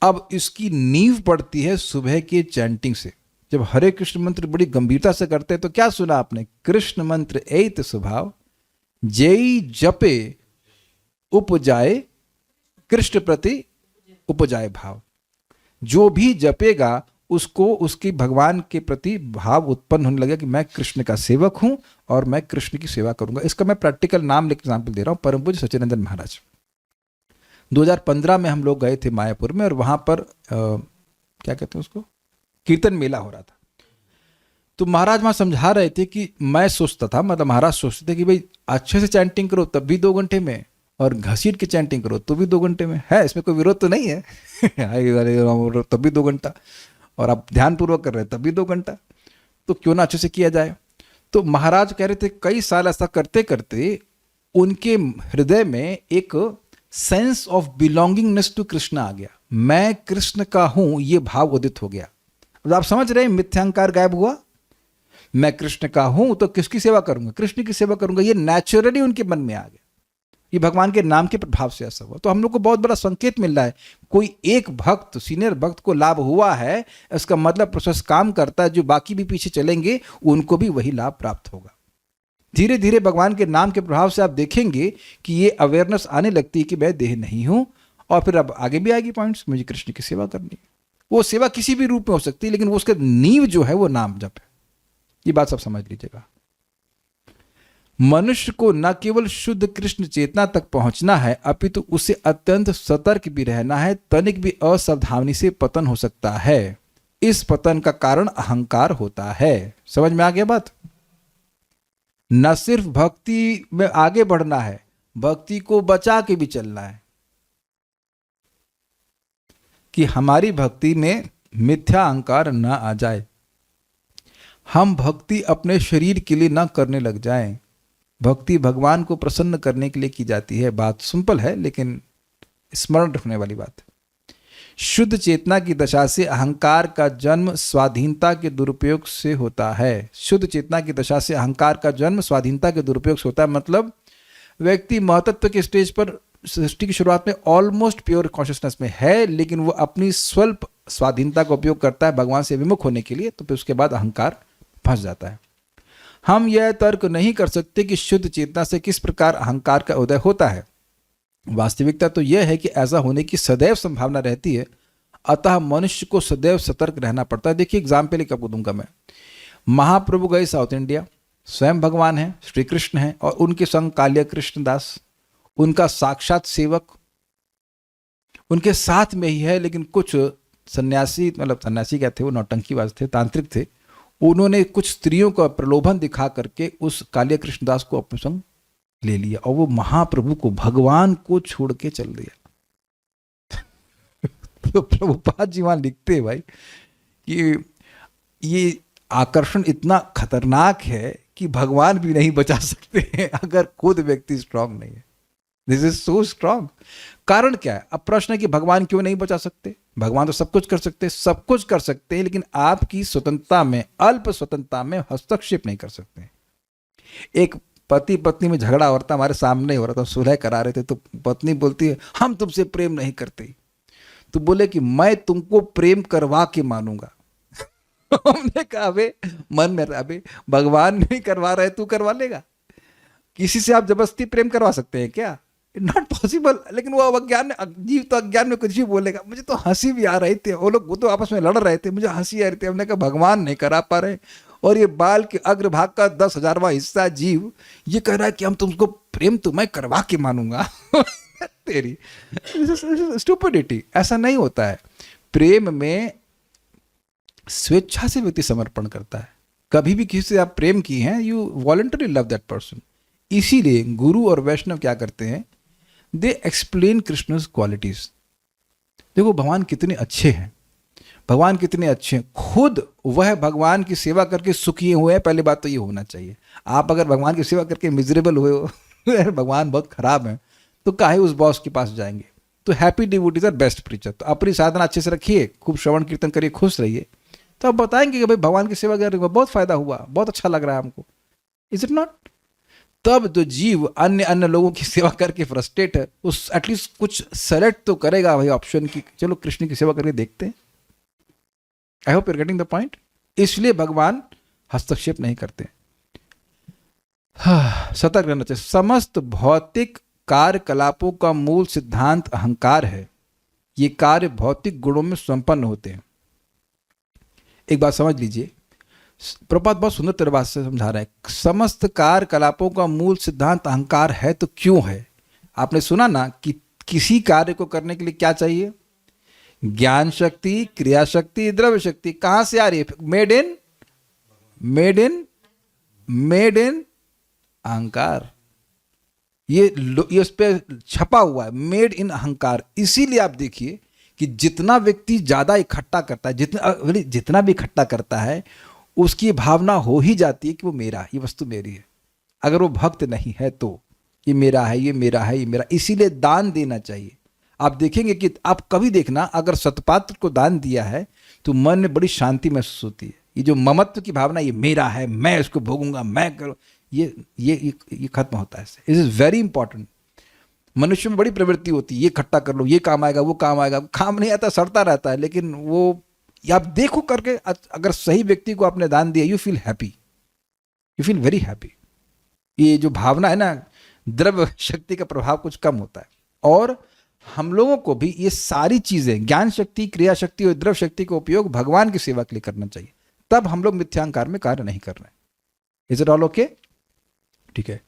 अब इसकी नींव पड़ती है सुबह के चैंटिंग से। जब हरे कृष्ण मंत्र बड़ी गंभीरता से करते हैं तो क्या सुना आपने? कृष्ण मंत्र एत स्वभाव, जय जपे उपजाए कृष्ण प्रति उपजाए भाव। जो भी जपेगा उसको उसकी भगवान के प्रति भाव उत्पन्न होने लगेगा कि मैं कृष्ण का सेवक हूं और मैं कृष्ण की सेवा करूंगा। इसका मैं प्रैक्टिकल नाम एग्जाम्पल दे रहा हूं। परम पूज्य सच्चिदानंद महाराज 2015 में हम लोग गए थे मायापुर में, और वहां पर क्या कहते हैं उसको, कीर्तन मेला हो रहा था। तो महाराज वहां समझा रहे थे कि मैं सोचता था, मतलब महाराज सोचते थे कि भाई अच्छे से चैंटिंग करो तब भी 2 घंटे में, और घसीट के चैंटिंग करो तो भी 2 घंटे में है, इसमें कोई विरोध तो नहीं है। तब भी 2 घंटा, और आप ध्यानपूर्वक कर रहे हैं तब भी 2 घंटा, तो क्यों ना अच्छे से किया जाए। तो महाराज कह रहे थे कई साल ऐसा करते करते उनके हृदय में एक sense of belongingness to Krishna आ गया। मैं कृष्ण का हूं, ये भाव उदित हो गया। आप समझ रहे हैं, मिथ्यांकार गायब हुआ। मैं कृष्ण का हूं तो किसकी सेवा करूंगा? कृष्ण की सेवा करूंगा। ये नेचुरली उनके मन में आ गया। ये भगवान के नाम के प्रभाव से ऐसा हुआ। तो हम लोग को बहुत बड़ा संकेत मिल रहा है, कोई एक भक्त, सीनियर भक्त को लाभ हुआ है, इसका मतलब प्रोसेस काम करता है। जो बाकी भी पीछे चलेंगे उनको भी वही लाभ प्राप्त होगा। धीरे धीरे भगवान के नाम के प्रभाव से आप देखेंगे कि ये अवेयरनेस आने लगती है कि मैं देह नहीं हूं, और फिर अब आगे भी आएगी पॉइंट्स, मुझे कृष्ण की सेवा करनी है। वो सेवा किसी भी रूप में हो सकती है, लेकिन वो उसका नींव जो है वो नाम जप है। ये बात सब समझ लीजिएगा। मनुष्य को न केवल शुद्ध कृष्ण चेतना तक पहुंचना है, अपितु उसे अत्यंत सतर्क भी रहना है। तनिक भी असावधानी से पतन हो सकता है। इस पतन का कारण अहंकार होता है। समझ में आ गया बात? न सिर्फ भक्ति में आगे बढ़ना है, भक्ति को बचा के भी चलना है कि हमारी भक्ति में मिथ्या अहंकार न आ जाए। हम भक्ति अपने शरीर के लिए न करने लग जाएं। भक्ति भगवान को प्रसन्न करने के लिए की जाती है। बात सिंपल है लेकिन स्मरण रखने वाली बात है। शुद्ध चेतना की दशा से अहंकार का जन्म स्वाधीनता के दुरुपयोग से होता है। शुद्ध चेतना की दशा से अहंकार का जन्म स्वाधीनता के दुरुपयोग से होता है। मतलब व्यक्ति महतत्व के स्टेज पर सृष्टि की शुरुआत में ऑलमोस्ट प्योर कॉन्शियसनेस में है, लेकिन वो अपनी स्वल्प स्वाधीनता का उपयोग करता है भगवान से विमुख होने के लिए, तो फिर उसके बाद अहंकार फंस जाता है। हम यह तर्क नहीं कर सकते कि शुद्ध चेतना से किस प्रकार अहंकार का उदय होता है। वास्तविकता तो यह है कि ऐसा होने की सदैव संभावना रहती है। अतः मनुष्य को सदैव सतर्क रहना पड़ता है। देखिए एग्जाम्पल एक आपको दूंगा मैं। महाप्रभु गए साउथ इंडिया, स्वयं भगवान हैं, श्री कृष्ण हैं, और उनके संग कालिया कृष्ण दास, उनका साक्षात सेवक उनके साथ में ही है। लेकिन कुछ सन्यासी, मतलब सन्यासी क्या थे वो, नौटंकीबाज थे, तांत्रिक थे, उन्होंने कुछ स्त्रियों का प्रलोभन दिखा करके उस कालिया कृष्णदास को अपने संग ले लिया, और वो महाप्रभु को, भगवान को छोड़ के चल दिया। तो प्रभुपाद जी वहां लिखते हैं भाई कि ये आकर्षण इतना खतरनाक है कि भगवान भी नहीं बचा सकते हैं अगर खुद व्यक्ति स्ट्रांग नहीं है। This is so strong. कारण क्या है? अब प्रश्न है कि भगवान क्यों नहीं बचा सकते? भगवान तो सब कुछ कर सकते हैं, सब कुछ कर सकते हैं, लेकिन आपकी स्वतंत्रता में, अल्प स्वतंत्रता में हस्तक्षेप नहीं कर सकते। एक पति पत्नी में झगड़ा हो रहा था, हमारे सामने हो रहा था, सुलह करा रहे थे, तो पत्नी बोलती है हम तुमसे प्रेम नहीं करते। तो बोले कि मैं तुमको प्रेम करवा के मानूंगा। हमने कहा अबे मन में, अबे भगवान नहीं करवा रहे, तू करवा लेगा? किसी से आप जबरदस्ती प्रेम करवा सकते हैं क्या? Not possible. लेकिन वो अज्ञान, जीव तो अज्ञान में कुछ भी बोलेगा। मुझे तो हंसी भी आ रही थी, वो तो आपस में लड़ रहे थे, मुझे हंसी आ रही थी। हमने कहा भगवान नहीं करा पा रहे, और ये बाल के अग्रभाग का 10,000वां हिस्सा जीव ये कह रहा है कि हम तुमको प्रेम तो मैं करवा के मानूंगा। तेरी स्टुपिडिटी। ऐसा नहीं होता है। प्रेम में स्वेच्छा से व्यक्ति समर्पण करता है। कभी भी किसी से आप प्रेम की हैं, you voluntary love that person. इसीलिए गुरु और वैष्णव क्या करते हैं? They explain Krishna's qualities. देखो भगवान कितने अच्छे हैं, भगवान कितने अच्छे हैं। खुद वह भगवान की सेवा करके सुखी हुए हैं। पहली बात तो ये होना चाहिए। आप अगर भगवान की सेवा करके मिजरेबल हुए हो, भगवान बहुत खराब है, तो काहे उस बॉस के पास जाएंगे? तो happy devotees are best preacher. तो अपनी साधना अच्छे से रखिए, खूब श्रवण कीर्तन करिए, खुश रहिए, तो आप बताएंगे कि भाई भगवान की सेवा करने को बहुत फायदा हुआ, बहुत अच्छा लग रहा है हमको। Is it not? तब जो जीव अन्य अन्य लोगों की सेवा करके फ्रस्ट्रेट है, उस एटलीस्ट कुछ सेलेक्ट तो करेगा भाई ऑप्शन की, चलो कृष्ण की सेवा करके देखते हैं। I hope you are getting the point. इसलिए भगवान हस्तक्षेप नहीं करते। सतर्क रहना चाहिए। समस्त भौतिक कार्यकलापों का मूल सिद्धांत अहंकार है। ये कार्य भौतिक गुणों में संपन्न होते हैं। एक बात समझ लीजिए, प्रपात बहुत सुंदर तरह से समझा रहे हैं। समस्त कार्यकलापों का मूल सिद्धांत अहंकार है, तो क्यों है? आपने सुना ना कि किसी कार्य को करने के लिए क्या चाहिए? ज्ञान शक्ति, क्रिया शक्ति, द्रव्य शक्ति। कहां से आ रही है? मेड इन अहंकार। ये उस पर छपा हुआ है, मेड इन अहंकार। इसीलिए आप देखिए कि जितना व्यक्ति ज्यादा इकट्ठा करता है, जितना भी इकट्ठा करता है, उसकी भावना हो ही जाती है कि वो मेरा, ये वस्तु मेरी है। अगर वो भक्त नहीं है तो ये मेरा है, ये मेरा है, ये मेरा। इसीलिए दान देना चाहिए। आप देखेंगे कि आप कभी देखना, अगर सतपात्र को दान दिया है तो मन में बड़ी शांति महसूस होती है। ये जो ममत्व की भावना, ये मेरा है, मैं इसको भोगूंगा, मैं करूँ, ये खत्म होता है। It is very important. मनुष्य में बड़ी प्रवृत्ति होती है, ये इकट्ठा कर लो, ये काम आएगा, वो काम आएगा। काम नहीं आता, सड़ता रहता है। लेकिन वो आप देखो करके, अगर सही व्यक्ति को आपने दान दिया, you feel happy, you feel very happy. ये जो भावना है ना, द्रव्य शक्ति का प्रभाव कुछ कम होता है। और हम लोगों को भी ये सारी चीजें, ज्ञान शक्ति, क्रिया शक्ति और द्रव्य शक्ति का उपयोग भगवान की सेवा के लिए करना चाहिए। तब हम लोग मिथ्यांकार में कार्य नहीं कर रहे हैं। Is it all okay? ठीक है।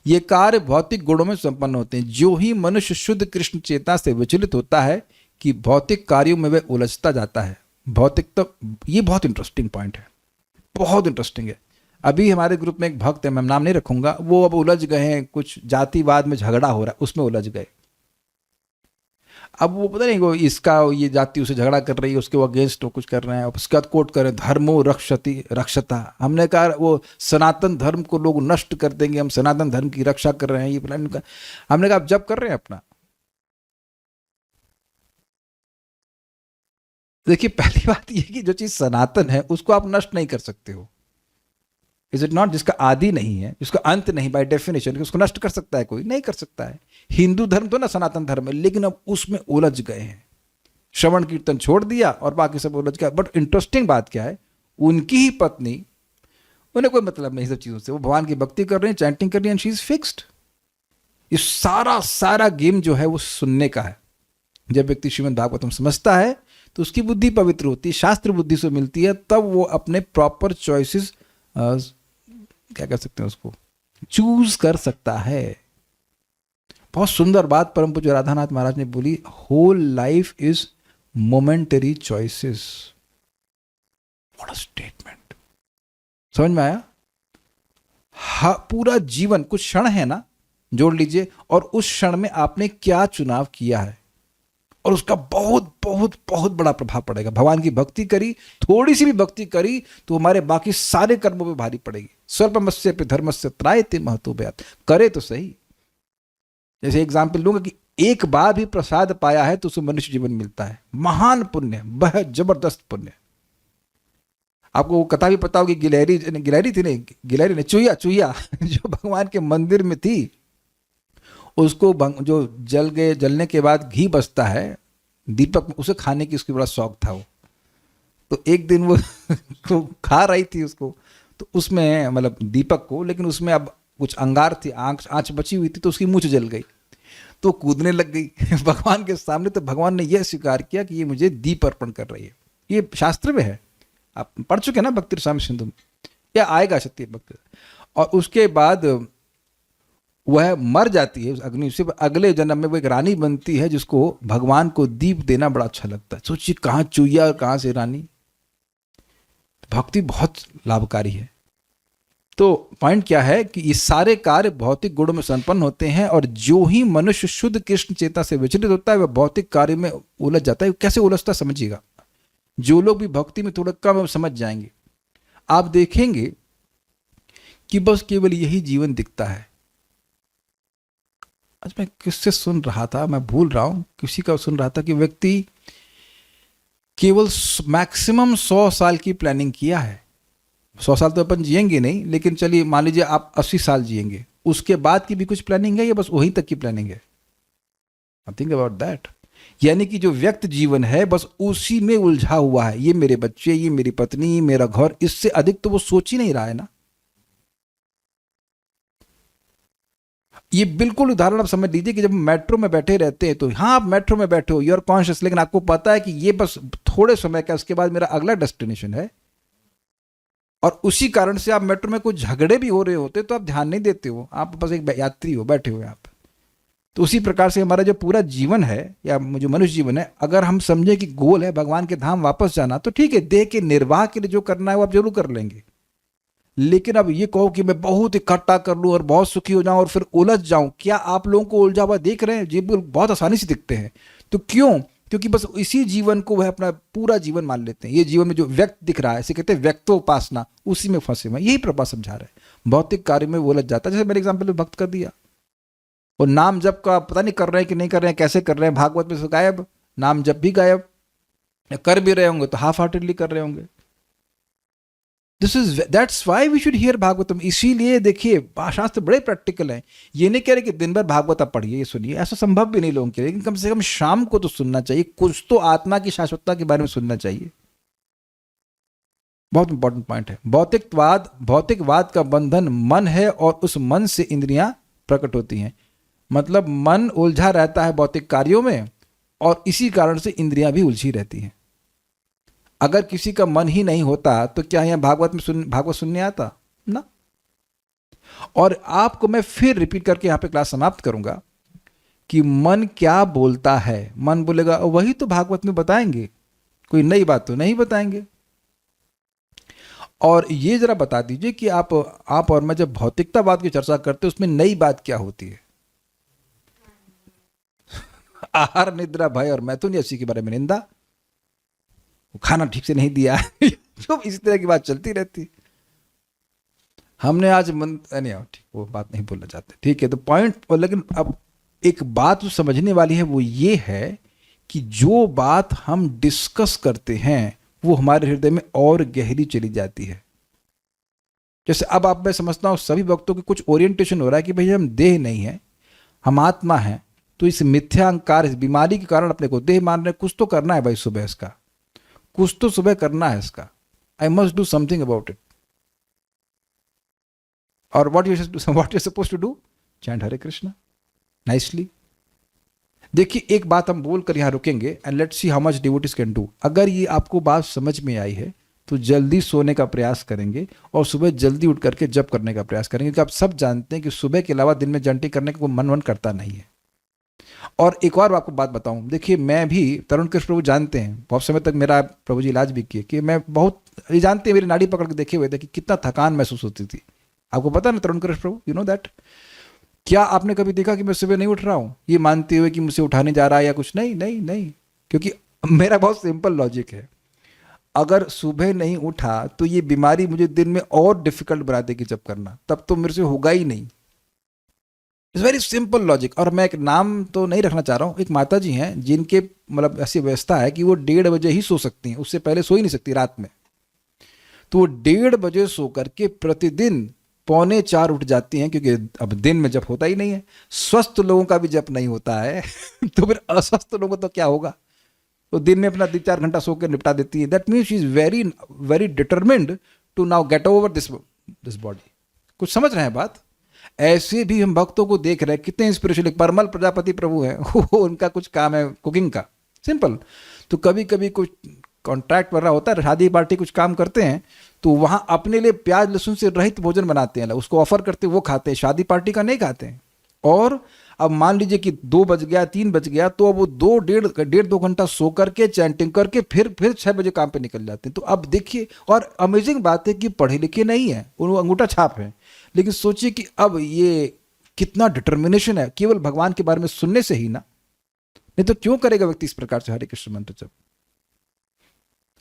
ये कार्य भौतिक गुणों में संपन्न होते हैं। जो ही मनुष्य शुद्ध कृष्ण चेतना से विचलित होता है कि भौतिक कार्यों में वह उलझता जाता है। भौतिक, तो ये बहुत इंटरेस्टिंग पॉइंट है, बहुत इंटरेस्टिंग है। अभी हमारे ग्रुप में एक भक्त है, मैं नाम नहीं रखूंगा, वो अब उलझ गए हैं, कुछ जातिवाद में झगड़ा हो रहा है, उसमें उलझ गए। अब वो पता नहीं, वो इसका ये जाति उसे झगड़ा कर रही है, उसके वो अगेंस्ट वो कुछ कर रहे हैं। उसके बाद कोट करें, धर्मो रक्षति रक्षता। हमने कहा वो सनातन धर्म को लोग नष्ट कर देंगे, हम सनातन धर्म की रक्षा कर रहे हैं, ये प्लान का। हमने कहा आप जब कर रहे हैं अपना, देखिए पहली बात ये कि जो चीज सनातन है उसको आप नष्ट नहीं कर सकते हो। Is it not? जिसका आदि नहीं है, जिसका अंत नहीं, बाय डेफिनेशन उसको नष्ट कर सकता है कोई? नहीं कर सकता है। हिंदू धर्म तो ना सनातन धर्म है, लेकिन अब उसमें उलझ गए हैं। श्रवण कीर्तन छोड़ दिया और बाकी सब उलझ गया। बट इंटरेस्टिंग बात क्या है, उनकी ही पत्नी, उन्हें कोई मतलब नहीं सब चीजों से, वो भगवान की भक्ति कर रहे हैं, चैंटिंग कर रही है, एंड शी इज फिक्स्ड। ये सारा गेम जो है वो सुनने का है। जब व्यक्ति श्रीमद् भागवतम समझता है तो उसकी बुद्धि पवित्र होती है, शास्त्र बुद्धि से मिलती है, तब वो अपने प्रॉपर चॉइसेस क्या कर सकते हैं उसको चूज कर सकता है। बहुत सुंदर बात परम पूज्य राधानाथ महाराज ने बोली, whole life is momentary choices. What a statement, समझ में आया? पूरा जीवन कुछ क्षण है ना, जोड़ लीजिए, और उस क्षण में आपने क्या चुनाव किया है, और उसका बहुत बहुत बहुत बड़ा प्रभाव पड़ेगा। भगवान की भक्ति करी, थोड़ी सी भी भक्ति करी तो हमारे बाकी सारे कर्मों पे भारी पड़ेगी। स्वल्पमस्य पे धर्मस्य त्रायते महतो भयात्, करे तो सही। जैसे एग्जाम्पल लूंगा कि एक बार भी प्रसाद पाया है तो उसे मनुष्य जीवन मिलता है, महान पुण्य, बहुत जबरदस्त पुण्य। आपको वो कथा भी पता होगी, गिलहरी थी नहीं, गिलहरी ने चूहिया जो भगवान के मंदिर में थी, उसको जो जलने के बाद घी बचता है दीपक, उसे खाने की उसकी बड़ा शौक था वो। तो एक दिन वो तो खा रही थी उसको, तो उसमें मतलब दीपक को, लेकिन उसमें अब कुछ अंगार थी, आंच बची हुई थी, तो उसकी मूंछ जल गई, तो कूदने लग गई भगवान के सामने। तो भगवान ने यह स्वीकार किया कि ये मुझे दीप अर्पण कर रही है। ये शास्त्र में है, आप पढ़ चुके हैं ना भक्ति रसायन सिंधु में, या आएगा सत्य भक्ति। और उसके बाद वह मर जाती है उस अग्नि से, अगले जन्म में वो एक रानी बनती है जिसको भगवान को दीप देना बड़ा अच्छा लगता है। सोचिए कहाँ चूहिया और कहाँ से रानी। भक्ति बहुत लाभकारी है। तो पॉइंट क्या है कि ये सारे कार्य भौतिक गुणों में संपन्न होते हैं, और जो ही मनुष्य शुद्ध कृष्ण चेतना से विचलित होता है वह भौतिक कार्य में उलझ जाता है। कैसे उलझता समझिएगा, जो लोग भी भक्ति में थोड़ा कम समझ जाएंगे, आप देखेंगे कि बस केवल यही जीवन दिखता है। आज मैं किससे सुन रहा था, मैं भूल रहा हूं, किसी का सुन रहा था कि व्यक्ति केवल मैक्सिमम 100 साल की प्लानिंग किया है। 100 साल तो अपन जिएंगे नहीं, लेकिन चलिए मान लीजिए आप 80 साल जिएंगे, उसके बाद की भी कुछ प्लानिंग है या बस वहीं तक की प्लानिंग है? Think about that. यानी कि जो व्यक्त जीवन है बस उसी में उलझा हुआ है, ये मेरे बच्चे, ये मेरी पत्नी, मेरा घर, इससे अधिक तो वो सोच ही नहीं रहा है ना। ये बिल्कुल उदाहरण आप समझ लीजिए कि जब मेट्रो में बैठे रहते हैं, तो हाँ आप मेट्रो में बैठे हो, यू आर कॉन्शियस, लेकिन आपको पता है कि ये बस थोड़े समय का, उसके बाद मेरा अगला डेस्टिनेशन है। और उसी कारण से आप मेट्रो में कुछ झगड़े भी हो रहे होते तो आप ध्यान नहीं देते हो, आप बस एक यात्री हो, बैठे हुए आप। तो उसी प्रकार से हमारा जो पूरा जीवन है या जो मनुष्य जीवन है, अगर हम समझे कि गोल है भगवान के धाम वापस जाना, तो ठीक है, देह के निर्वाह के लिए जो करना है वो आप जरूर कर लेंगे। लेकिन अब ये कहो कि मैं बहुत इकट्ठा कर लूं और बहुत सुखी हो जाऊं और फिर उलझ जाऊं, क्या आप लोगों को उलझा हुआ देख रहे हैं? जी बहुत आसानी से दिखते हैं। तो क्यों? क्योंकि बस इसी जीवन को वह अपना पूरा जीवन मान लेते हैं। ये जीवन में जो व्यक्त दिख रहा है, इसे कहते हैं व्यक्तोपासना, उसी में फंसे हुए। यही प्रभा समझा रहे हैं, भौतिक कार्य में वो उलझ जाता है। जैसे मेरे एग्जाम्पल में भक्त कर दिया, और नाम जप का पता नहीं कर रहे हैं कि नहीं कर रहे हैं, कैसे कर रहे हैं, भागवत में से गायब, नाम जप भी गायब, कर भी रहे होंगे तो हाफ हार्टेडली कर रहे होंगे। That's why we should hear Bhagavatam. इसीलिए देखिए शास्त्र बड़े प्रैक्टिकल हैं। ये नहीं कह रहे कि दिन भर भागवत आप पढ़िए, ये सुनिए, ऐसा संभव भी नहीं लोगों के लिए, लेकिन कम से कम शाम को तो सुनना चाहिए, कुछ तो आत्मा की शाश्वतता के बारे में सुनना चाहिए। बहुत इंपॉर्टेंट पॉइंट है। भौतिकवाद का बंधन मन है, और उस मन से इंद्रियां प्रकट होती हैं। मतलब मन उलझा रहता है भौतिक कार्यों में, और इसी कारण से इंद्रियां भी उलझी रहती हैं। अगर किसी का मन ही नहीं होता तो क्या यहां भागवत सुनने आता ना। और आपको मैं फिर रिपीट करके यहां पे क्लास समाप्त करूंगा कि मन क्या बोलता है। मन बोलेगा वही तो भागवत में बताएंगे, कोई नई बात तो नहीं बताएंगे। और ये जरा बता दीजिए कि आप और मैं जब भौतिकतावाद की चर्चा करते हैं उसमें नई बात क्या होती है? आहार, निद्रा, भय और मैथुन, इसी के बारे में निंदा, खाना ठीक से नहीं दिया जो इस तरह की बात चलती रहती। हमने आज नहीं, ठीक वो बात नहीं बोलना चाहते, ठीक है। तो पॉइंट, लेकिन अब एक बात जो समझने वाली है वो ये है कि जो बात हम डिस्कस करते हैं वो हमारे हृदय में और गहरी चली जाती है। जैसे अब आप, मैं समझता हूं सभी भक्तों की कुछ ओरिएंटेशन हो रहा है कि भाई हम देह नहीं है, हम आत्मा है। तो इस मिथ्या अहंकार, इस बीमारी के कारण अपने को देह मान रहे हैं। कुछ तो करना है भाई, सुबह इसका कुछ तो सुबह करना है इसका। I must do something about it. और what you suppose to do? Chant Hare Krishna nicely. देखिए एक बात हम बोल कर यहाँ रुकेंगे and let's see how much devotees can do. अगर ये आपको बात समझ में आई है तो जल्दी सोने का प्रयास करेंगे और सुबह जल्दी उठ करके जप करने का प्रयास करेंगे, क्योंकि आप सब जानते हैं कि सुबह के अलावा दिन में जंटी करने का कोई मन करता नहीं है। और एक और आपको बात बताऊं, देखिए मैं भी, तरुण कृष्ण प्रभु जानते हैं, बहुत समय तक मेरा प्रभु जी इलाज भी किए, कि मैं बहुत, ये जानते हैं, मेरी नाड़ी पकड़ के देखे हुए थे कि कितना थकान महसूस होती थी। आपको पता ना तरुण कृष्ण प्रभु, यू नो दैट। क्या आपने कभी देखा कि मैं सुबह नहीं उठ रहा हूँ ये मानते हुए कि मुझे उठाने जा रहा है या कुछ? नहीं नहीं नहीं, क्योंकि मेरा बहुत सिंपल लॉजिक है, अगर सुबह नहीं उठा तो ये बीमारी मुझे दिन में और डिफिकल्ट बना देगी जब करना, तब तो मेरे से होगा ही नहीं। It's very simple logic. और मैं एक नाम तो नहीं रखना चाह रहा हूँ, एक माता जी हैं जिनके मतलब ऐसी व्यवस्था है कि वो 1:30 बजे ही सो सकती हैं, उससे पहले सो ही नहीं सकती रात में। तो वो 1:30 बजे सो करके प्रतिदिन 3:45 उठ जाती हैं, क्योंकि अब दिन में जप होता ही नहीं है, स्वस्थ लोगों का भी जप नहीं होता है तो फिर अस्वस्थ लोगों का तो क्या होगा। तो दिन में अपना 3-4 घंटा सो कर निपटा देती है। That means she is very very determined to now get over this body. कुछ समझ रहे हैं बात? ऐसे भी हम भक्तों को देख रहे हैं, कितने इंस्पिरेशनल। परमल प्रजापति प्रभु हैं उनका कुछ काम है कुकिंग का, सिंपल। तो कभी कभी कुछ कॉन्ट्रैक्ट वगैरह होता है, शादी पार्टी कुछ काम करते हैं, तो वहाँ अपने लिए प्याज लहसुन से रहित भोजन बनाते हैं, उसको ऑफर करते हैं, वो खाते हैं, शादी पार्टी का नहीं खाते हैं। और अब मान लीजिए कि 2 बज गया, 3 बज गया, तो अब वो 2 घंटा सो करके चैंटिंग करके फिर 6 बजे काम पे निकल जाते हैं। तो अब देखिए, और अमेजिंग बात है कि पढ़े लिखे नहीं है, वो अंगूठा छाप है, लेकिन सोचिए कि अब ये कितना डिटर्मिनेशन है केवल भगवान के बारे में सुनने से ही ना। नहीं तो क्यों करेगा व्यक्ति इस प्रकार से हरे कृष्ण मंत्र जप।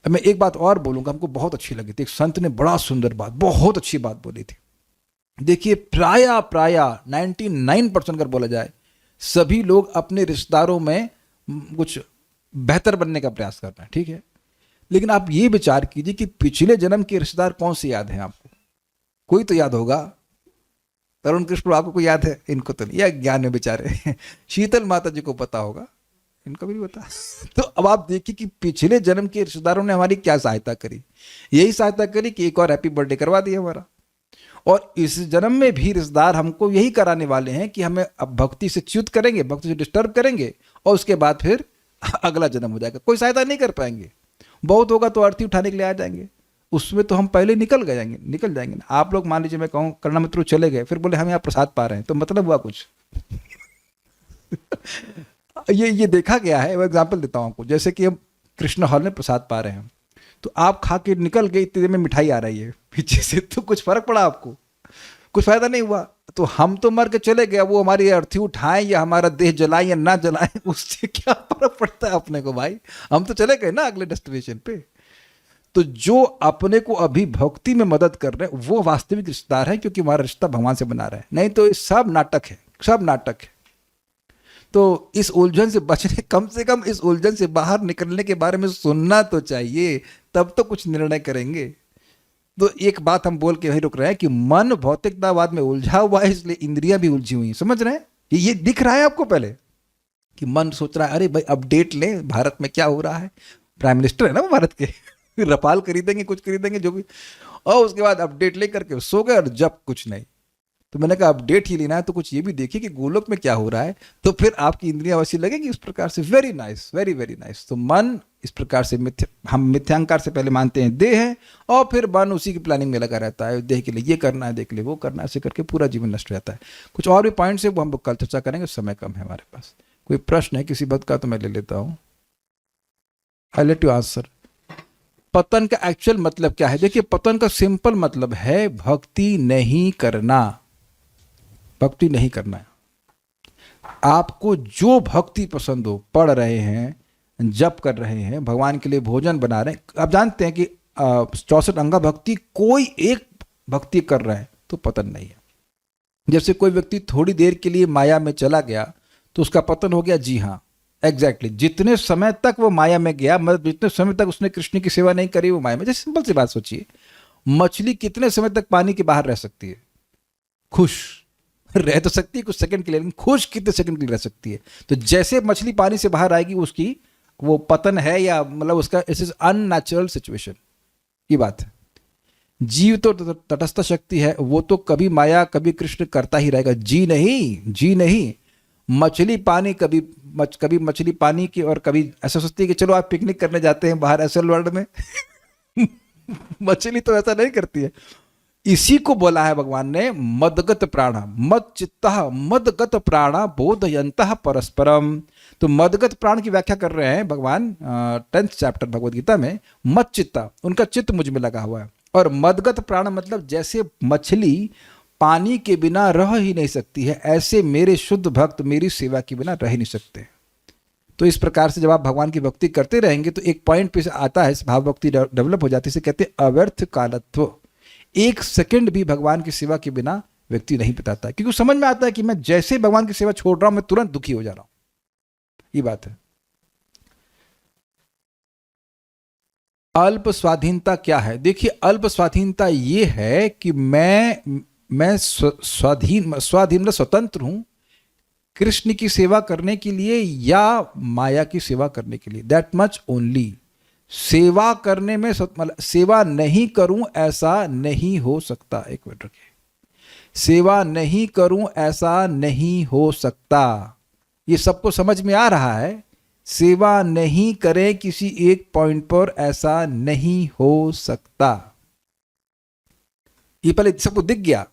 अब मैं एक बात और बोलूंगा, हमको बहुत अच्छी लगी थी, एक संत ने बड़ा सुंदर बात, बहुत अच्छी बात बोली थी। देखिए प्राय 99% अगर बोला जाए, सभी लोग अपने रिश्तेदारों में कुछ बेहतर बनने का प्रयास कर रहे हैं, ठीक है, लेकिन आप ये विचार कीजिए कि पिछले जन्म के रिश्तेदार कौन से याद हैं आपको? कोई तो याद होगा। तरुण कृष्ण आपको कोई याद है? इनको तो नहीं, या ज्ञान में बेचारे शीतल माता जी को पता होगा, इनको भी नहीं पता तो अब आप देखिए कि पिछले जन्म के रिश्तेदारों ने हमारी क्या सहायता करी। यही सहायता करी कि एक और हैप्पी बर्थडे करवा दिया हमारा। और इस जन्म में भी रिश्तेदार हमको यही कराने वाले हैं कि हमें अब भक्ति से च्युत करेंगे, भक्ति से डिस्टर्ब करेंगे, और उसके बाद फिर अगला जन्म हो जाएगा। कोई सहायता नहीं कर पाएंगे, बहुत होगा तो अर्थी उठाने के लिए आ जाएंगे, उसमें तो हम पहले निकल जाएंगे ना। आप लोग मान लीजिए मैं कहूँ करुणा मित्र चले गए, फिर बोले हम यहाँ प्रसाद पा रहे हैं, तो मतलब हुआ कुछ ये देखा गया है। एग्जाम्पल देता हूँ आपको, जैसे कि हम कृष्ण हॉल में प्रसाद पा रहे हैं, तो आप खा के निकल गए, इतनी देर में मिठाई आ रही है पीछे से, तो कुछ फर्क पड़ा आपको? कुछ फायदा नहीं हुआ। तो हम तो मर के चले गए, वो हमारी अर्थी उठाएं या हमारा देह जलाएं या ना जलाएं, उससे क्या फर्क पड़ता है अपने को भाई? हम तो चले गए ना अगले डेस्टिनेशन पे। तो जो अपने को अभी भक्ति में मदद कर रहे हैं वो वास्तविक रिश्तेदार है, क्योंकि हमारा रिश्ता भगवान से बना रहा है, नहीं तो सब नाटक है, सब नाटक है। तो इस उलझन से बचने, कम से कम इस उलझन से बाहर निकलने के बारे में सुनना तो चाहिए, तब तो कुछ निर्णय करेंगे। तो एक बात हम बोल के वहीं रुक रहे हैं कि मन भौतिकतावाद में उलझा हुआ है, इसलिए इंद्रियां भी उलझी हुई हैं। समझ रहे हैं? ये दिख रहा है आपको पहले कि मन सोच रहा है अरे भाई अपडेट लें, भारत में क्या हो रहा है, प्राइम मिनिस्टर है ना वो भारत के रफाल खरीदेंगे, कुछ खरीदेंगे जो भी, और उसके बाद अपडेट लेकर के सो गए, और जब कुछ नहीं। तो मैंने कहा अपडेट ही लेना है तो कुछ ये भी देखिए कि गोलोक में क्या हो रहा है, तो फिर आपकी इंद्रियां वैसी लगेगी इस प्रकार से। Very nice, very very nice. तो मन इस प्रकार से हम मिथ्यांकार से पहले मानते हैं देह है, और फिर मन उसी की प्लानिंग में लगा रहता है, देह के लिए ये करना है, देह के लिए वो करना है, ऐसे करके पूरा जीवन नष्ट हो जाता है। कुछ और भी पॉइंट्स है वो हम कल चर्चा करेंगे, समय कम है हमारे पास। कोई प्रश्न है किसी बात का तो मैं ले लेता हूँ। I let you answer. पतन का एक्चुअल मतलब क्या है? देखिए पतन का सिंपल मतलब है भक्ति नहीं करना, भक्ति नहीं करना है। आपको जो भक्ति पसंद हो, पढ़ रहे हैं, जप कर रहे हैं, भगवान के लिए भोजन बना रहे हैं, आप जानते हैं कि 64 अंगा भक्ति कोई एक भक्ति कर रहा है तो पतन नहीं है। जैसे कोई व्यक्ति थोड़ी देर के लिए माया में चला गया तो उसका पतन हो गया, जी हाँ एग्जैक्टली। जितने समय तक वो माया में गया, मतलब जितने समय तक उसने कृष्ण की सेवा नहीं करी वो माया में। जैसे सिंपल सी बात सोचिए, मछली कितने समय तक पानी के बाहर रह सकती है? खुश रह तो सकती है कुछ सेकंड के लिए, लेकिन खुश कितने सेकंड के लिए रह सकती है? तो जैसे मछली पानी से बाहर आएगी उसकी वो पतन है, या मतलब उसका इट इज अननेचुरल सिचुएशन। ये बात है। जीव तो तटस्थ शक्ति है, वो तो कभी माया कभी कृष्ण करता ही रहेगा। जी नहीं, जी नहीं। मछली पानी कभी मछली पानी की, और कभी ऐसा सोचती है कि चलो आप पिकनिक करने जाते हैं बाहर असल वर्ल्ड में। मछली तो ऐसा नहीं करती है। इसी को बोला है भगवान ने मदगत प्राणा, मद चित्तः मदगत प्राणा बोधयन्तः परस्परम। तो मदगत प्राण की व्याख्या कर रहे हैं भगवान 10th चैप्टर भगवद गीता में। मद चित्ता, उनका चित्त मुझ में लगा हुआ है। और मदगत प्राण मतलब जैसे मछली पानी के बिना रह ही नहीं सकती है, ऐसे मेरे शुद्ध भक्त मेरी सेवा के बिना रह ही नहीं सकते। तो इस प्रकार से जब आप भगवान की भक्ति करते रहेंगे तो एक पॉइंट पे आता है, भाव भक्ति डेवलप हो जाती है। इसे कहते हैं अव्यर्थ कालत्व। एक सेकंड भी भगवान की सेवा के बिना व्यक्ति नहीं बिताता, क्योंकि समझ में आता है कि मैं जैसे भगवान की सेवा छोड़ रहा हूं मैं तुरंत दुखी हो जा रहा हूं। ये बात है। अल्प स्वाधीनता क्या है? देखिए, अल्प स्वाधीनता ये है कि मैं स्वाधीन मतलब स्वतंत्र हूं कृष्ण की सेवा करने के लिए या माया की सेवा करने के लिए, दैट मच ओनली। सेवा करने में मतलब सेवा नहीं करूं ऐसा नहीं हो सकता। एक मिनट रखिए, सेवा नहीं करूं ऐसा नहीं हो सकता। ये सबको समझ में आ रहा है? सेवा नहीं करें किसी एक पॉइंट पर, ऐसा नहीं हो सकता। ये पहले सबको दिख गया।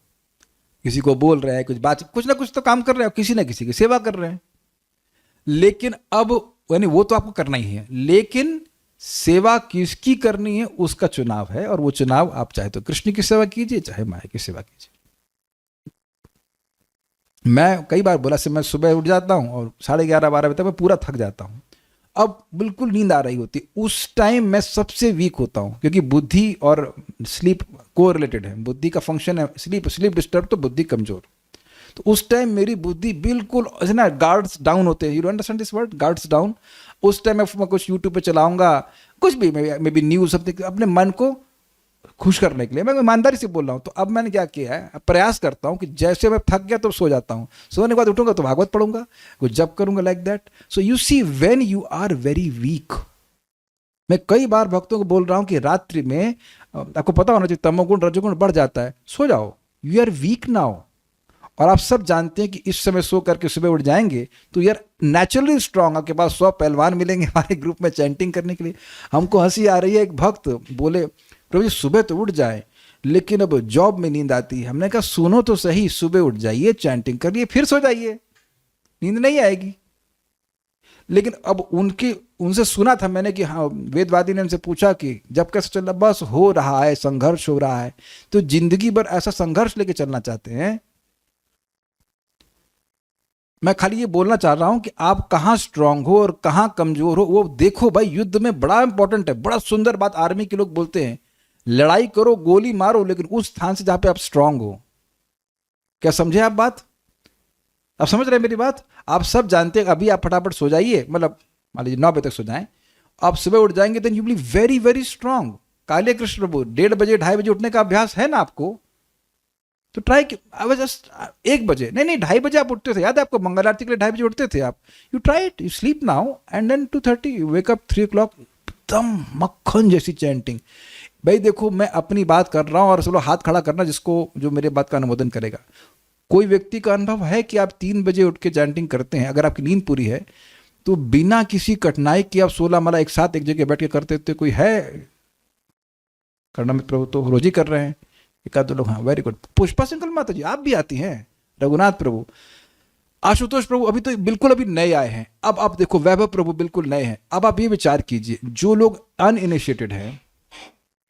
किसी को बोल रहे हैं कुछ बात, कुछ ना कुछ तो काम कर रहे हैं, किसी ना किसी की सेवा कर रहे हैं। लेकिन अब यानी वो तो आपको करना ही है, लेकिन सेवा किसकी करनी है उसका चुनाव है। और वो चुनाव आप चाहे तो कृष्ण की सेवा कीजिए, चाहे माया की सेवा कीजिए। मैं कई बार बोला से मैं सुबह उठ जाता हूं और 11:30-12 बजे तक मैं पूरा थक जाता हूं। अब बिल्कुल नींद आ रही होती, उस टाइम मैं सबसे वीक होता हूं, क्योंकि बुद्धि और स्लीप को रिलेटेड है। बुद्धि का फंक्शन है स्लीप डिस्टर्ब तो बुद्धि कमजोर। तो उस टाइम मेरी बुद्धि बिल्कुल ना गार्ड्स डाउन होते हैं। You understand this word, guards down. उस टाइम मैं कुछ यूट्यूब पे चलाऊंगा, कुछ भी मे बी न्यूज समथिंग, अपने मन को खुश करने के लिए। मैं ईमानदारी से बोल रहा हूँ। तो अब मैंने क्या किया है, प्रयास करता हूँ कि जैसे मैं थक गया तो सो जाता हूँ, सोने के बाद उठूंगा तो भागवत पढ़ूंगा, कुछ जप करूंगा, like that. So you see when you are very weak, मैं कई बार भक्तों को बोल रहा हूँ कि रात्रि में आपको पता होना चाहिए तमोगुण रजोगुण बढ़ जाता है, सो जाओ, यू आर वीक नाउ। और आप सब जानते हैं कि इस समय सो करके सुबह उठ जाएंगे तो यार नेचुरली स्ट्रांग, आपके पास 100 पहलवान मिलेंगे हमारे ग्रुप में चैंटिंग करने के लिए। हमको हंसी आ रही है, एक भक्त बोले प्रभु जी सुबह तो उठ जाए लेकिन अब जॉब में नींद आती है। हमने कहा सुनो तो सही, सुबह उठ जाइए, चैंटिंग करिए, फिर सो जाइए, नींद नहीं आएगी। लेकिन अब उनसे सुना था मैंने कि हाँ, वेदवादी ने उनसे पूछा कि जब कैसे चल रहा, बस हो रहा है, संघर्ष हो रहा है। तो जिंदगी भर ऐसा संघर्ष लेके चलना चाहते हैं। मैं खाली ये बोलना चाह रहा हूं कि आप कहां स्ट्रांग हो और कहां कमजोर हो वो देखो भाई। युद्ध में बड़ा इंपॉर्टेंट है, बड़ा सुंदर बात आर्मी के लोग बोलते हैं, लड़ाई करो, गोली मारो, लेकिन उस स्थान से जहां पे आप स्ट्रांग हो। क्या समझे आप बात? आप समझ रहे हैं मेरी बात? आप सब जानते हैं। अभी आप फटाफट सो जाइए, मतलब मान लीजिए 9 बजे तक सो जाएं, आप सुबह उठ जाएंगे, then you will be very very strong. काले कृष्ण प्रभु 1:30 बजे 2:30 बजे उठने का अभ्यास है ना आपको, तो ट्राई। आई वाज जस्ट 1 बजे, नहीं 2:30 बजे आप उठते थे, याद है आपको? मंगल आरती के लिए 2:30 बजे उठते थे आप। You try it, you sleep now and then 2:30 you wake up 3 o'clock, एकदम मक्खन जैसी चैंटिंग। भाई देखो, मैं अपनी बात कर रहा हूं और चलो हाथ खड़ा करना जिसको जो मेरे बात का अनुमोदन करेगा। कोई व्यक्ति का अनुभव है कि आप 3 बजे उठ के चैंटिंग करते हैं, अगर आपकी नींद पूरी है तो बिना किसी कठिनाई के आप 16 माला एक साथ एक जगह बैठ के करते थे? कोई है? करना मित्र प्रभु तो रोज ही कर रहे हैं, एक आध लोग। हाँ, वेरी गुड। पुष्पा सिंगल माता जी आप भी आती हैं, रघुनाथ प्रभु, आशुतोष प्रभु अभी तो बिल्कुल अभी नए आए हैं। अब आप देखो, वैभव प्रभु बिल्कुल नए हैं। अब आप ये विचार कीजिए, जो लोग अनइनिशिएटेड हैं,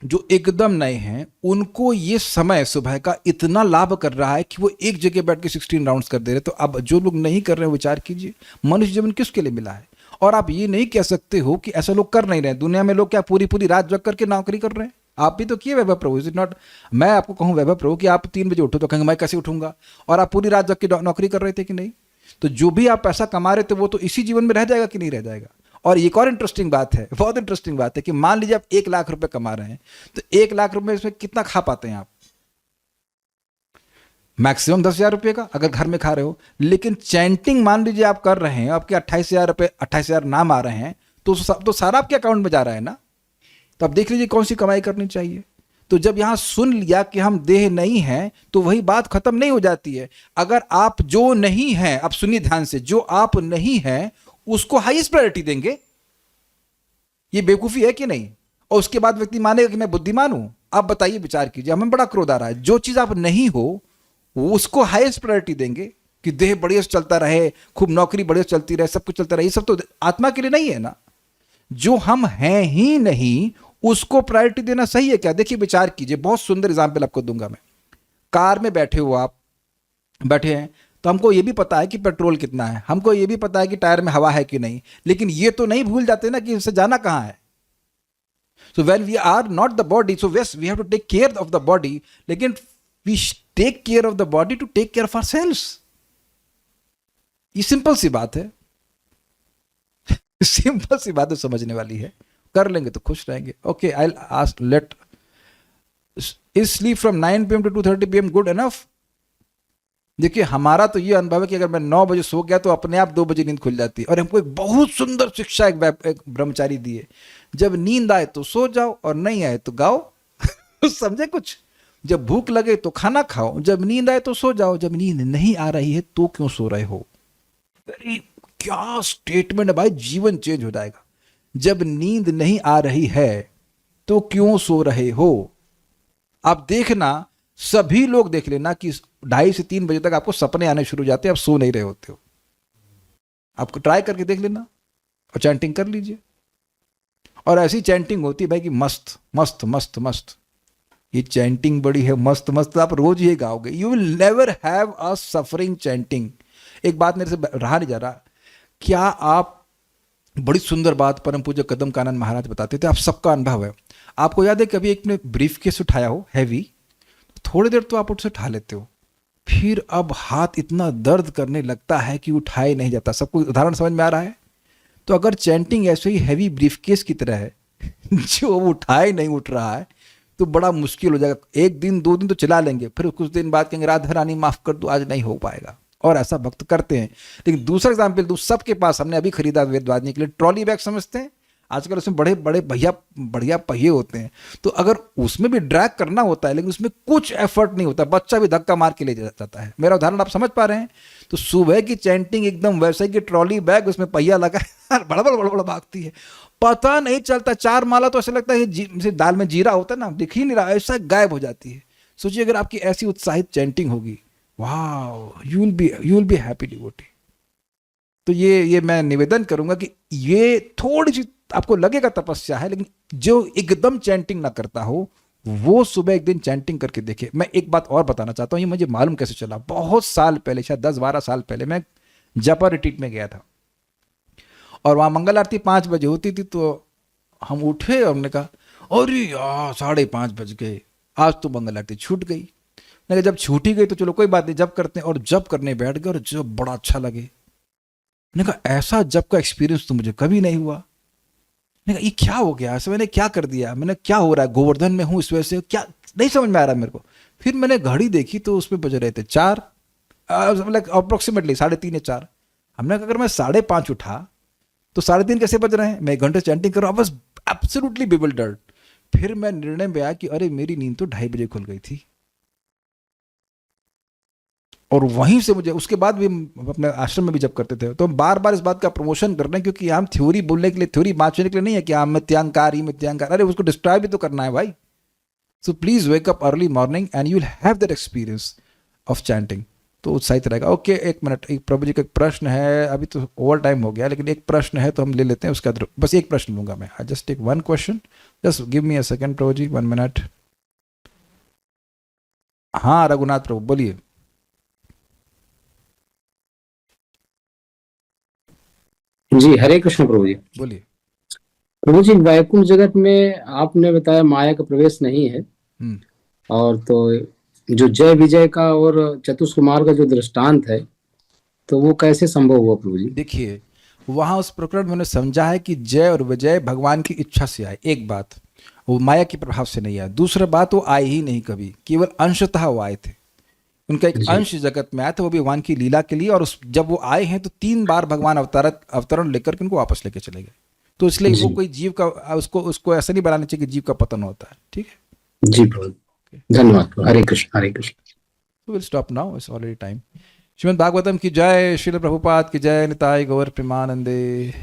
जो एकदम नए हैं, उनको ये समय सुबह का इतना लाभ कर रहा है कि वो एक जगह बैठ के 16 राउंड्स कर दे रहे। तो अब जो लोग नहीं कर रहे हैं, विचार कीजिए मनुष्य जीवन किसके लिए मिला है। और आप ये नहीं कह सकते हो कि ऐसा लोग कर नहीं रहे। दुनिया में लोग क्या पूरी पूरी रात जग करके नौकरी कर रहे हैं? आप भी तो किए वैभव प्रभु, इज इट नॉट? मैं आपको कहूं वैभव प्रभु कि आप 3 बजे उठो तो कहेंगे मैं कैसे उठूंगा, और आप पूरी रात जग के नौकरी कर रहे थे कि नहीं? तो जो भी आप पैसा कमा रहे थे वो तो इसी जीवन में रह जाएगा कि नहीं रह जाएगा? और एक और इंटरेस्टिंग बात है, बहुत इंटरेस्टिंग बात है कि मान लीजिए आप 1 लाख रुपए कमा रहे हैं, तो 1 लाख रुपए इसमें कितना खा पाते हैं आप? मैक्सिमम 10,000 रुपये का, अगर घर में खा रहे हो। लेकिन चैंटिंग मान लीजिए आप कर रहे हैं, आपके 28,000 रुपये, 28,000 नाम आ रहे हैं, तो सारा आपके अकाउंट में जा रहा है ना। तो आप देख लीजिए कौन सी कमाई करनी चाहिए। तो जब यहाँ सुन लिया कि हम देह नहीं हैं, तो वही बात खत्म नहीं हो जाती है। अगर आप जो नहीं हैं, आप सुनिए ध्यान से, जो आप नहीं हैं उसको हाईएस्ट प्रायोरिटी देंगे, ये बेवकूफी है कि नहीं? और उसके बाद व्यक्ति मानेगा कि मैं बुद्धिमान हूं। आप बताइए, विचार कीजिए, हमें बड़ा क्रोध आ रहा है। जो चीज आप नहीं हो उसको हाईएस्ट प्रायोरिटी देंगे कि देह बढ़िया से चलता रहे, खूब नौकरी बढ़िया से चलती रहे, सब कुछ चलता रहे, ये सब तो आत्मा के लिए नहीं है ना। जो हम हैं ही नहीं उसको प्रायोरिटी देना सही है क्या? देखिए, विचार कीजिए, बहुत सुंदर एग्जाम्पल आपको दूंगा मैं। कार में बैठे हो, आप बैठे हैं, तो हमको ये भी पता है कि पेट्रोल कितना है, हमको ये भी पता है कि टायर में हवा है कि नहीं, लेकिन ये तो नहीं भूल जाते ना कि इससे जाना कहाँ है। So when we are not the body, so yes, we have to take care of the body, लेकिन we take care of the body to take care of ourselves. ये सिंपल सी बात है, सिंपल सी बात है, समझने वाली है। कर लेंगे तो खुश रहेंगे। Okay, I ask, let is sleep from 9 PM to 2:30 PM good enough? देखिए, हमारा तो ये अनुभव है कि अगर मैं 9 बजे सो गया तो अपने आप 2 बजे नींद खुल जाती है। और हमको एक बहुत सुंदर शिक्षा एक ब्रह्मचारी दी है, जब नींद आए तो सो जाओ और नहीं आए तो गाओ। समझे कुछ? जब भूख लगे तो खाना खाओ, जब नींद आए तो सो जाओ, जब नींद नहीं आ रही है तो क्यों सो रहे हो? अरे क्या स्टेटमेंट है भाई, जीवन चेंज हो जाएगा। जब नींद नहीं आ रही है तो क्यों सो रहे हो? आप देखना, सभी लोग देख लेना कि 2:30 से 3 बजे तक आपको सपने आने शुरू हो जाते हैं, आप सो नहीं रहे होते हो। आपको ट्राई करके देख लेना और चैंटिंग कर लीजिए। और ऐसी चैंटिंग होती है भाई कि मस्त मस्त मस्त मस्त। ये चैंटिंग बड़ी है मस्त मस्त, आप रोज ये गाओगे। You will never have a suffering chanting. एक बात मेरे से रहा नहीं जा रहा, क्या आप, बड़ी सुंदर बात परम पूज्य कदम कानन महाराज बताते थे, आप सबका अनुभव है। आपको याद है कभी एक ने ब्रीफ केस उठाया हो हैवी, थोड़ी देर तो आप उससे उठा लेते हो, फिर अब हाथ इतना दर्द करने लगता है कि उठाए नहीं जाता। सबको उदाहरण समझ में आ रहा है? तो अगर चैंटिंग ऐसे ही हैवी ब्रीफकेस की तरह है जो उठाए नहीं उठ रहा है, तो बड़ा मुश्किल हो जाएगा। 1 दिन 2 दिन तो चला लेंगे, फिर कुछ दिन बाद कहेंगे राधा रानी माफ कर दो, आज नहीं हो पाएगा। और ऐसा भक्त करते हैं। लेकिन दूसरा एग्जाम्पल दूं, सबके पास, हमने अभी खरीदा वेदवादिनी के लिए ट्रॉली बैग, समझते हैं आजकल, उसमें बड़े बड़े बढ़िया पहिए होते हैं। तो अगर उसमें भी ड्रैग करना होता है, लेकिन उसमें कुछ एफर्ट नहीं होता, बच्चा भी धक्का मार के ले जाता है। मेरा उदाहरण आप समझ पा रहे हैं? तो सुबह की चैंटिंग एकदम वैसे कि ट्रॉली बैग, उसमें पहिया लगा बड़ा बड़ा भागती है, पता नहीं चलता। 4 माला तो ऐसा लगता है जैसे दाल में जीरा होता है ना, दिख ही नहीं रहा, ऐसा गायब हो जाती है। सोचिए अगर आपकी ऐसी उत्साहित चैंटिंग होगी, वाह, you will be happy devotee. तो ये मैं निवेदन करूंगा कि ये थोड़ी सी आपको लगेगा तपस्या है, लेकिन जो एकदम चैंटिंग ना करता हो वो सुबह एक दिन चैंटिंग करके देखे। मैं एक बात और बताना चाहता हूँ, ये मुझे मालूम कैसे चला। बहुत साल पहले, शायद 10-12 साल पहले, मैं जपा रिट्रीट में गया था और वहाँ मंगल आरती 5 बजे होती थी। तो हम उठे और हमने कहा अरे यार 5:30 बज गए, आज तो मंगल आरती छूट गई। मैंने कहा जब छूटी गई तो चलो कोई बात नहीं, जब करते हैं। और जब करने बैठ गए और जब बड़ा अच्छा लगे। मैंने कहा ऐसा जब का एक्सपीरियंस तो मुझे कभी नहीं हुआ। मैंने कहा ये क्या हो गया, ऐसा मैंने क्या कर दिया, मैंने क्या हो रहा है, गोवर्धन में हूँ इस वजह से, क्या नहीं समझ में आ रहा मेरे को। फिर मैंने घड़ी देखी तो उसमें बज रहे थे 4, मतलब अप्रोक्सीमेटली 3:30 या 4। हमने कहा अगर मैं 5:30 उठा तो 3:30 कैसे बज रहे हैं? मैं 1 घंटे चैंटिंग कर रहा हूँ, बस एब्सोल्युटली बिविल्डर्ड। फिर मैं निर्णय में आया कि अरे मेरी नींद तो 2:30 बजे खुल गई थी। और वहीं से मुझे, उसके बाद भी अपने आश्रम में भी जब करते थे तो हम बार बार इस बात का प्रमोशन कर रहे हैं, क्योंकि हम थ्योरी बोलने के लिए, थ्योरी बांटने के लिए नहीं है कि हम मिथ्यांकार ही मिथ्यांकार, अरे उसको डिस्ट्रॉय भी तो करना है भाई। So please wake up early morning and you will have that experience of chanting, तो उत्साहित रहेगा। ओके, 1 मिनट, एक प्रभु जी का एक प्रश्न है, अभी तो ओवर टाइम हो गया, लेकिन एक प्रश्न है तो हम ले लेते हैं, उसका बस एक प्रश्न लूंगा मैं। I just take 1 question, just give me a second Prabhu ji, 1 minute. हाँ रघुनाथ प्रभु बोलिए। जी हरे कृष्ण प्रभु जी। बोलिए। प्रभु जी, वैकुंठ जगत में आपने बताया माया का प्रवेश नहीं है, और तो जो जय विजय का और चतुष्कुमार का जो दृष्टांत है तो वो कैसे संभव हुआ प्रभु जी? देखिए, वहां उस प्रकरण में उन्होंने समझा है कि जय और विजय भगवान की इच्छा से आए। एक बात, वो माया के प्रभाव से नहीं आया। दूसरा बात, वो आए ही नहीं कभी, केवल अंशतः वो आए थे। उनका एक अंश जगत में आया था, वो भी भगवान की लीला के लिए। और जब वो आए हैं तो 3 बार भगवान अवतरण लेकर के उनको वापस लेके चले गए। तो इसलिए वो कोई जीव का, उसको ऐसा नहीं बनाना चाहिए कि जीव का पतन होता है। ठीक है, जी प्रभु, धन्यवाद प्रभु। हरे कृष्ण, हरे Krishna. So we'll stop now. It's already time. Shrimad Bhagavatam की जय, श्रील प्रभुपाद की जय, निताय गौर प्रेमानंदे।